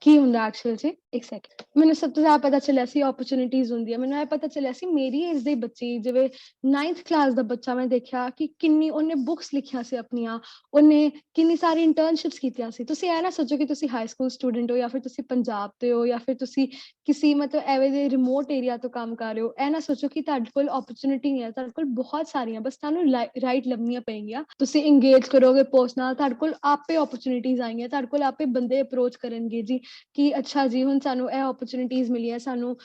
ਕੀ ਹੁੰਦਾ ਐਕਚੁਅਲ 'ਚ। ਇੱਕ ਸੈਕਿੰਡ, ਮੈਨੂੰ ਸਭ ਤੋਂ ਜ਼ਿਆਦਾ ਪਤਾ ਚੱਲਿਆ ਸੀ ਓਪਰਚੁਨਿਟੀਜ਼ ਹੁੰਦੀ ਹੈ। ਮੈਨੂੰ ਇਹ ਪਤਾ ਚੱਲਿਆ ਸੀ ਮੇਰੀ ਏਜ ਦੇ ਬੱਚੇ, ਜਿਵੇਂ 9th ਕਲਾਸ ਦਾ ਬੱਚਾ, ਮੈਂ ਦੇਖਿਆ ਕਿ ਕਿੰਨੀ ਉਹਨੇ ਬੁੱਕਸ ਲਿਖੀਆਂ ਸੀ ਆਪਣੀਆਂ, ਉਹਨੇ ਕਿੰਨੀ ਸਾਰੀ ਇੰਟਰਨਸ਼ਿਪਸ ਕੀਤੀਆਂ ਸੀ। ਤੁਸੀਂ ਇਹ ਨਾ ਸੋਚੋ ਕਿ ਤੁਸੀਂ ਹਾਈ ਸਕੂਲ ਸਟੂਡੈਂਟ ਹੋ ਜਾਂ ਫਿਰ ਤੁਸੀਂ ਪੰਜਾਬ ਤੇ ਹੋ ਜਾਂ ਫਿਰ ਤੁਸੀਂ ਕਿਸੇ ਮਤਲਬ ਐਵੇਂ ਦੇ ਰਿਮੋਟ ਏਰੀਆ ਤੋਂ ਕੰਮ ਕਰ ਰਹੇ ਹੋ। ਇਹ ਨਾ ਸੋਚੋ ਕਿ ਤੁਹਾਡੇ ਕੋਲ ਓਪਰਚੁਨਿਟੀ ਨਹੀਂ ਹੈ, ਤੁਹਾਡੇ ਕੋਲ ਬਹੁਤ ਸਾਰੀਆਂ, ਬਸ ਤੁਹਾਨੂੰ ਰਾਈਟ ਲੱਭਣੀਆਂ ਪਏਗੀਆਂ। ਤੁਸੀਂ ਇੰਗੇਜ ਕਰੋਗੇ ਪੋਸਟ ਨਾਲ, ਤੁਹਾਡੇ ਕੋਲ ਆਪੇ ਓਪਰਚੁਨਿਟੀਜ਼ ਆਏਗੀਆਂ, ਤੁਹਾਡੇ ਕੋਲ ਆਪੇ ਬੰਦੇ ਅਪਰੋਚ ਕਰਨਗੇ ਜੀ ਕਿ ਅੱਛਾ ਜੀ ਹੁਣ ਸਾਨੂੰ ਇਹ ਓਪਰਚੁਨਿਟੀਜ਼ ਮਿਲੀਆਂ, ਸਾਨੂੰ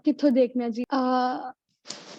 ਕਿੱਥੋਂ ਦੇਖਣਾ ਜੀ।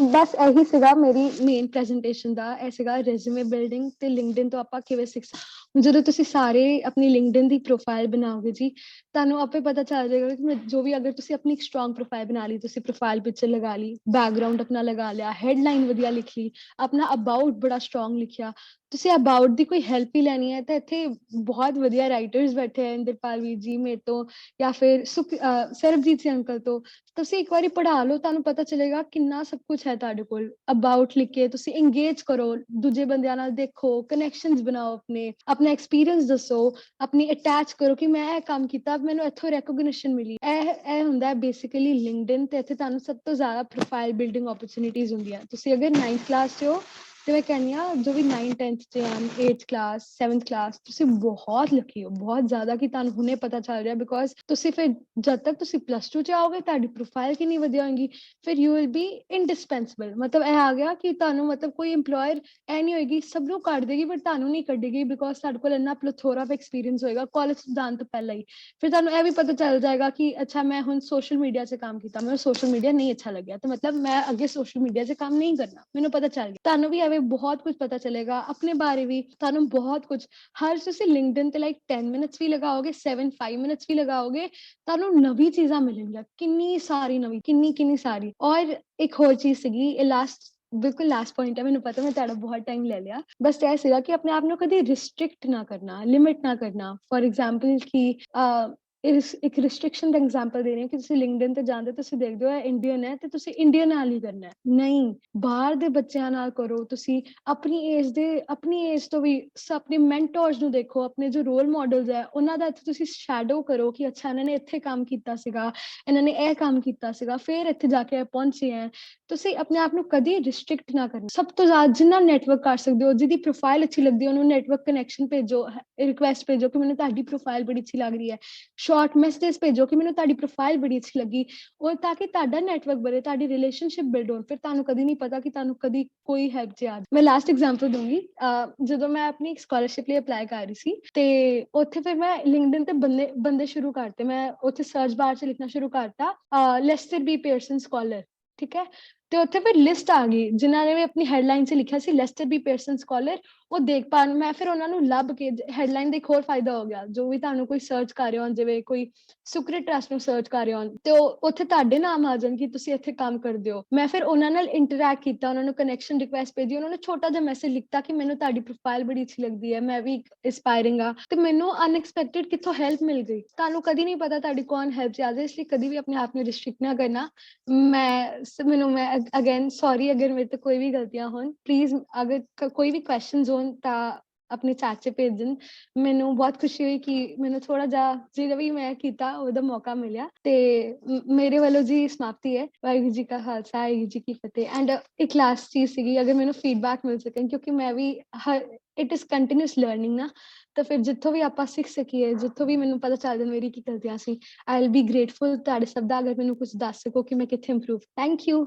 ਬਸ ਇਹੀ ਸੀਗਾ ਮੇਰੀ ਮੇਨ ਪ੍ਰੈਜੈਂਟੇਸ਼ਨ ਦਾ, ਇਹ ਸੀਗਾ ਰੈਜ਼ਿਊਮੇ ਬਿਲਡਿੰਗ ਤੇ ਲਿੰਕਡਇਨ ਤੋਂ ਆਪਾਂ ਕਿਵੇਂ ਸਿੱਖ ਸਕਦੇ। ਜਦੋਂ ਤੁਸੀਂ ਸਾਰੇ ਆਪਣੀ ਲਿੰਕਡਇਨ ਦੀ ਪ੍ਰੋਫਾਈਲ ਬਣਾਓਗੇ ਜੀ, ਤੁਹਾਨੂੰ ਆਪੇ ਪਤਾ ਚੱਲ ਜਾਏਗਾ ਕਿ ਜੋ ਵੀ ਅਗਰ ਤੁਸੀਂ ਆਪਣੀ ਸਟਰੋਂਗ ਪ੍ਰੋਫਾਈਲ ਬਣਾ ਲਈ, ਤੁਸੀਂ ਪ੍ਰੋਫਾਈਲ ਪਿਕਚਰ ਲਗਾ ਲਈ, ਬੈਕਗਰਾਉਂਡ ਆਪਣਾ ਲਗਾ ਲਿਆ, ਹੈਡਲਾਈਨ ਵਧੀਆ ਲਿਖ ਲਈ, ਆਪਣਾ ਅਬਾਊਟ ਬੜਾ ਸਟਰੋਂਗ ਲਿਖਿਆ, ਤੁਸੀਂ ਅਬਾਊਟ ਦੀ ਕੋਈ ਹੈਲਪ ਹੀ ਲੈਣੀ ਹੈ ਤਾਂ ਇੱਥੇ ਬਹੁਤ ਵਧੀਆ ਰਾਈਟਰਸ ਬੈਠੇ ਹੈ, ਇੰਦਰਪਾਲ ਵੀਰ ਜੀ ਮੇਰੇ ਤੋਂ ਜਾਂ ਫਿਰ ਸਰਬਜੀਤ ਸਿੰਘ ਅੰਕਲ ਤੋਂ। ਤੁਸੀਂ ਇੱਕ ਵਾਰੀ ਪੜ੍ਹਾ ਲਓ, ਤੁਹਾਨੂੰ ਪਤਾ ਚੱਲੇਗਾ ਕਿੰਨਾ ਸਭ ਕੁਛ ਹੈ ਤੁਹਾਡੇ ਕੋਲ। ਅਬਾਊਟ ਲਿਖ ਕੇ ਤੁਸੀਂ ਇੰਗੇਜ ਕਰੋ, ਦੂਜੇ ਬੰਦਿਆਂ ਨਾਲ ਦੇਖੋ, ਕਨੈਕਸ਼ਨਸ ਬਣਾਓ, ਆਪਣਾ ਐਕਸਪੀਰੀਅੰਸ ਦੱਸੋ, ਆਪਣੀ ਅਟੈਚ ਕਰੋ ਕਿ ਮੈਂ ਇਹ ਕੰਮ ਕੀਤਾ, ਮੈਨੂੰ ਇੱਥੋਂ ਰੈਕੋਗਨੀਸ਼ਨ ਮਿਲੀ। ਇਹ ਹੁੰਦਾ ਬੇਸਿਕਲੀ ਲਿੰਕਡਇਨ ਤੇ ਇੱਥੇ ਤੁਹਾਨੂੰ ਸਭ ਤੋਂ ਜ਼ਿਆਦਾ ਪ੍ਰੋਫਾਈਲ ਬਿਲਡਿੰਗ ਓਪਰਚੁਨਿਟੀਜ਼ ਹੁੰਦੀਆਂ। ਤੁਸੀਂ ਅਗਰ 9th ਕਲਾਸ 'ਚ ਹੋ ਤੇ ਮੈਂ ਕਹਿੰਦੀ ਹਾਂ ਜੋ ਵੀ 9th 10th 'ਚ ਹਨ, 8th ਕਲਾਸ 7th ਕਲਾਸ, ਤੁਸੀਂ ਬਹੁਤ ਲੱਕੀ ਹੋ, ਬਹੁਤ ਜ਼ਿਆਦਾ, ਕਿ ਤੁਹਾਨੂੰ ਹੁਣੇ ਪਤਾ ਚੱਲ ਰਿਹਾ। ਬਿਕੋਜ਼ ਤੁਸੀਂ ਫਿਰ ਜਦ ਤੱਕ ਤੁਸੀਂ +2 'ਚ ਆਓਗੇ ਤੁਹਾਡੀ ਪ੍ਰੋਫਾਈਲ ਕਿੰਨੀ ਵਧੀਆ ਹੋਏਗੀ, ਫਿਰ ਯੂ ਵਿਲ ਬੀ ਇੰਡਿਸਪੈਂਸੇਬਲ। ਮਤਲਬ ਇਹ ਆ ਗਿਆ ਕਿ ਤੁਹਾਨੂੰ ਮਤਲਬ ਕੋਈ ਇੰਪਲੋਇਰ ਇਹ ਨਹੀਂ ਹੋਏਗੀ, ਸਭ ਨੂੰ ਕੱਢ ਦੇਗੀ ਬਟ ਤੁਹਾਨੂੰ ਨਹੀਂ ਕੱਢੇਗੀ, ਬਿਕੋਜ਼ ਤੁਹਾਡੇ ਕੋਲ ਇੰਨਾ ਪਲਥੋਰਾ ਆਫ ਐਕਸਪੀਰੀਅੰਸ ਹੋਏਗਾ ਕਾਲਜ ਜਾਣ ਤੋਂ ਪਹਿਲਾਂ ਹੀ। ਫਿਰ ਤੁਹਾਨੂੰ ਇਹ ਵੀ ਪਤਾ ਚੱਲ ਜਾਏਗਾ ਕਿ ਅੱਛਾ ਮੈਂ ਹੁਣ ਸੋਸ਼ਲ ਮੀਡੀਆ 'ਚ ਕੰਮ ਕੀਤਾ, ਮੈਨੂੰ ਸੋਸ਼ਲ ਮੀਡੀਆ ਨਹੀਂ ਅੱਛਾ ਲੱਗਿਆ, ਤਾਂ ਮਤਲਬ ਮੈਂ ਅੱਗੇ ਸੋਸ਼ਲ ਮੀਡੀਆ 'ਚ ਕੰਮ ਨਹੀਂ ਕਰਨਾ, ਮੈਨੂੰ ਪਤਾ ਚੱਲ ਗਿਆ। ਤੁਹਾਨੂੰ ਵੀ ਐਵੇਂ ਬਹੁਤ ਕੁਝ ਪਤਾ ਚੱਲੇਗਾ ਆਪਣੇ ਬਾਰੇ ਵੀ, ਤੁਹਾਨੂੰ ਬਹੁਤ ਕੁਝ। ਹਰ ਤੁਸੀਂ ਲਿੰਕਡਇਨ ਤੇ ਲਾਈਕ 10 ਮਿੰਟਸ ਵੀ ਲਗਾਓਗੇ, 5 ਮਿੰਟਸ ਵੀ ਲਗਾਓਗੇ, ਤੁਹਾਨੂੰ ਨਵੀਂ ਚੀਜ਼ਾਂ ਮਿਲਣਗੀਆਂ, ਕਿੰਨੀ ਸਾਰੀ ਨਵੀਂ, ਕਿੰਨੀ ਸਾਰੀ। ਔਰ ਇੱਕ ਹੋਰ ਚੀਜ਼ ਸੀਗੀ, ਇਹ ਬਿਲਕੁਲ ਲਾਸਟ ਪੁਆਇੰਟ ਹੈ, ਮੈਨੂੰ ਪਤਾ ਮੈਂ ਤੁਹਾਡਾ ਬਹੁਤ ਟਾਈਮ ਲੈ ਲਿਆ, ਬਸ ਇਹ ਸੀਗਾ ਕਿ ਆਪਣੇ ਆਪ ਨੂੰ ਕਦੇ ਰਿਸਟ੍ਰਿਕਟ ਨਾ ਕਰਨਾ, ਲਿਮਿਟ ਨਾ ਕਰਨਾ। ਫॉर एग्जांपल ਕਿ ਇੱਕ ਰਿਸਟ੍ਰਿਕਸ਼ਨ ਦਾ ਐਗਜ਼ਾਮਪਲ ਦੇ ਰਹੀ ਹਾਂ ਕਿ ਤੁਸੀਂ ਲਿੰਕਡਇਨ ਤੇ ਜਾਂਦੇ ਤੁਸੀਂ ਦੇਖਦੇ ਹੋ ਇਹ ਇੰਡੀਅਨ ਹੈ ਤੇ ਤੁਸੀਂ ਇੰਡੀਅਨ ਨਾਲ ਹੀ ਕਰਨਾ ਹੈ, ਨਹੀਂ ਬਾਹਰ ਦੇ ਬੱਚਿਆਂ ਨਾਲ ਕਰੋ। ਤੁਸੀਂ ਆਪਣੀ ਏਜ ਤੋਂ ਵੀ ਆਪਣੇ ਮੈਂਟੋਰਸ ਨੂੰ ਦੇਖੋ, ਆਪਣੇ ਜੋ ਰੋਲ ਮਾਡਲਸ ਹੈ ਉਹਨਾਂ ਦਾ ਇੱਥੇ ਤੁਸੀਂ ਸ਼ੈਡੋ ਕਰੋ ਕਿ ਅੱਛਾ ਇਹਨਾਂ ਨੇ ਇੱਥੇ ਕੰਮ ਕੀਤਾ ਸੀਗਾ, ਇਹਨਾਂ ਨੇ ਇਹ ਕੰਮ ਕੀਤਾ ਸੀਗਾ, ਫਿਰ ਇੱਥੇ ਜਾ ਕੇ ਪਹੁੰਚੇ ਹੈ। ਤੁਸੀਂ ਆਪਣੇ ਆਪ ਨੂੰ ਕਦੀ ਰਿਸਟ੍ਰਿਕਟ ਨਾ ਕਰਨਾ। ਸਭ ਤੋਂ ਜ਼ਿਆਦਾ ਜਿੰਨਾ ਨੈਟਵਰਕ ਕਰ ਸਕਦੇ ਹੋ, ਜਿਹਦੀ ਪ੍ਰੋਫਾਈਲ ਅੱਛੀ ਲੱਗਦੀ ਹੈ ਉਹਨੂੰ ਨੈਟਵਰਕ ਕਨੈਕਸ਼ਨ ਭੇਜੋ, ਰਿਕੁਐਸਟ ਭੇਜੋ ਕਿ ਮੈਨੂੰ ਤੁਹਾਡੀ ਪ੍ਰੋਫਾਈਲ ਬੜੀ ਅੱਛੀ ਲੱਗ ਰਹੀ ਹੈ, ਸ਼ਾਰਟ ਮੈਸੇਜ ਭੇਜੋ ਕਿ ਮੈਨੂੰ ਤੁਹਾਡੀ ਪ੍ਰੋਫਾਈਲ ਬੜੀ ਅੱਛੀ ਲੱਗੀ, ਉਹ ਤਾਂ ਕਿ ਤੁਹਾਡਾ ਨੈਟਵਰਕ ਬਣੇ, ਤੁਹਾਡੀ ਰਿਲੇਸ਼ਨਸ਼ਿਪ ਬਿਲਡ ਹੋਣ। ਫਿਰ ਤੁਹਾਨੂੰ ਕਦੀ ਨਹੀਂ ਪਤਾ ਕਿ ਤੁਹਾਨੂੰ ਕਦੀ ਕੋਈ ਹੈਲਪ ਚ ਆ। ਮੈਂ ਲਾਸਟ ਐਗਜ਼ਾਮਪਲ ਦੂੰਗੀ, ਜਦੋਂ ਮੈਂ ਆਪਣੀ ਸਕਾਲਰਸ਼ਿਪ ਲਈ ਅਪਲਾਈ ਕਰ ਰਹੀ ਸੀ ਤੇ ਉੱਥੇ ਫਿਰ ਮੈਂ ਲਿੰਕਡਇਨ ਤੇ ਬੰਦੇ ਸ਼ੁਰੂ ਕਰਤੇ। ਮੈਂ ਉੱਥੇ ਸਰਚ ਬਾਰ 'ਚ ਲਿਖਣਾ ਸ਼ੁਰੂ ਕਰਤਾ ਲੈਸਟਰ ਬੀ ਪੀਅਰਸਨ ਸਕਾਲਰ, ਠੀਕ ਹੈ। ਤੇ ਉੱਥੇ ਫਿਰ ਲਿਸਟ ਆ ਗਈ ਜਿਨ੍ਹਾਂ ਨੇ ਵੀ ਆਪਣੀ ਹੈਡਲਾਈਨ 'ਚ ਲਿਖਿਆ ਸੀ ਲੈਸਟਰ ਬੀ ਪੀਅਰਸਨ ਸਕਾਲਰ। ਉਹ ਦੇਖ ਪਾਉਣ ਮੈਂ ਫਿਰ ਉਹਨਾਂ ਨੂੰ ਲੱਭ ਕੇ, ਹੈਡਲਾਈਨ ਦਾ ਇੱਕ ਹੋਰ ਫਾਇਦਾ ਹੋ ਗਿਆ, ਜੋ ਵੀ ਤੁਹਾਨੂੰ ਕੋਈ ਸਰਚ ਕਰ ਰਹੇ ਹੋ ਜਿਵੇਂ ਕੋਈ ਸੁਕਰਿਤ ਟਰਸਟ ਨੂੰ ਸਰਚ ਕਰ ਰਹੇ ਹੋ ਤੇ ਉਹ ਉੱਥੇ ਤੁਹਾਡੇ ਨਾਮ ਆ ਜਾਣ ਕਿ ਤੁਸੀਂ ਇੱਥੇ ਕੰਮ ਕਰਦੇ ਹੋ। ਮੈਂ ਫਿਰ ਉਹਨਾਂ ਨਾਲ ਇੰਟਰੈਕਟ ਕੀਤਾ, ਉਹਨਾਂ ਨੂੰ ਕਨੈਕਸ਼ਨ ਰਿਕੁਐਸਟ ਭੇਜੀ, ਉਹਨਾਂ ਨੂੰ ਛੋਟਾ ਜਿਹਾ ਮੈਸੇਜ ਲਿਖਤਾ ਕਿ ਮੈਨੂੰ ਤੁਹਾਡੀ ਪ੍ਰੋਫਾਈਲ ਬੜੀ ਅੱਛੀ ਲੱਗਦੀ ਹੈ, ਮੈਂ ਵੀ ਇੰਸਪਾਇਰਿੰਗ ਆ, ਤੇ ਮੈਨੂੰ ਅਨਐਕਸਪੈਕਟਿਡ ਕਿੱਥੋਂ ਹੈਲਪ ਮਿਲ ਗਈ। ਤੁਹਾਨੂੰ ਕਦੀ ਨਹੀਂ ਪਤਾ ਤੁਹਾਡੀ ਕੌਣ ਹੈਲਪ 'ਚ ਆ ਜਾਏ, ਇਸ ਲਈ ਕਦੀ ਵੀ ਆਪਣੇ ਆਪ ਨੂੰ ਰਿਸਟ੍ਰਿਕਟ ਨਾ ਕਰਨਾ। ਮੈਂ ਅਗੇਨ ਸੌਰੀ ਅਗਰ ਮੇਰੇ ਤੋਂ ਕੋਈ ਵੀ ਗਲਤੀਆਂ ਹੋਣ, ਪਲੀਜ਼ ਅਗਰ ਕੋਈ ਵੀ ਕੁਐਸਚਨਸ ਹੋਣ ਤਾਂ ਆਪਣੇ ਚੈਟ 'ਚ ਭੇਜਣ। ਮੈਨੂੰ ਬਹੁਤ ਖੁਸ਼ੀ ਹੋਈ ਕਿ ਮੈਨੂੰ ਥੋੜਾ ਜਿਹਾ ਜਿਹੜਾ ਵੀ ਮੈਂ ਕੀਤਾ ਉਹਦਾ ਮੌਕਾ ਮਿਲਿਆ। ਤੇ ਮੇਰੇ ਵੱਲੋਂ ਜੀ ਸਮਾਪਤੀ ਹੈ। ਵਾਹਿਗੁਰੂ ਜੀ ਕਾ ਖਾਲਸਾ, ਵਾਹਿਗੁਰੂ ਜੀ ਕੀ ਫਤਿਹ। ਐਂਡ ਇੱਕ ਲਾਸਟ ਚੀਜ਼ ਸੀਗੀ, ਅਗਰ ਮੈਨੂੰ ਫੀਡਬੈਕ ਮਿਲ ਸਕੇ ਕਿਉਂਕਿ ਮੈਂ ਵੀ ਇਟ ਇਜ਼ ਕੰਟੀਨਿਊਸ ਲਰਨਿੰਗ ਨਾ, ਤਾਂ ਫਿਰ ਜਿੱਥੋਂ ਵੀ ਆਪਾਂ ਸਿੱਖ ਸਕੀਏ, ਜਿੱਥੋਂ ਵੀ ਮੈਨੂੰ ਪਤਾ ਚੱਲ ਜਾਏ ਮੇਰੀ ਕੀ ਗਲਤੀਆਂ ਸੀ, ਆਈ ਵਿਲ ਬੀ ਗ੍ਰੇਟਫੁਲ ਤੁਹਾਡੇ ਸਭ ਦਾ। ਅਗਰ ਮੈਨੂੰ ਕੁਝ ਦੱਸ ਸਕੋ ਕਿ ਮੈਂ ਕਿੱਥੇ ਇੰਪਰੂਵ। Thank you.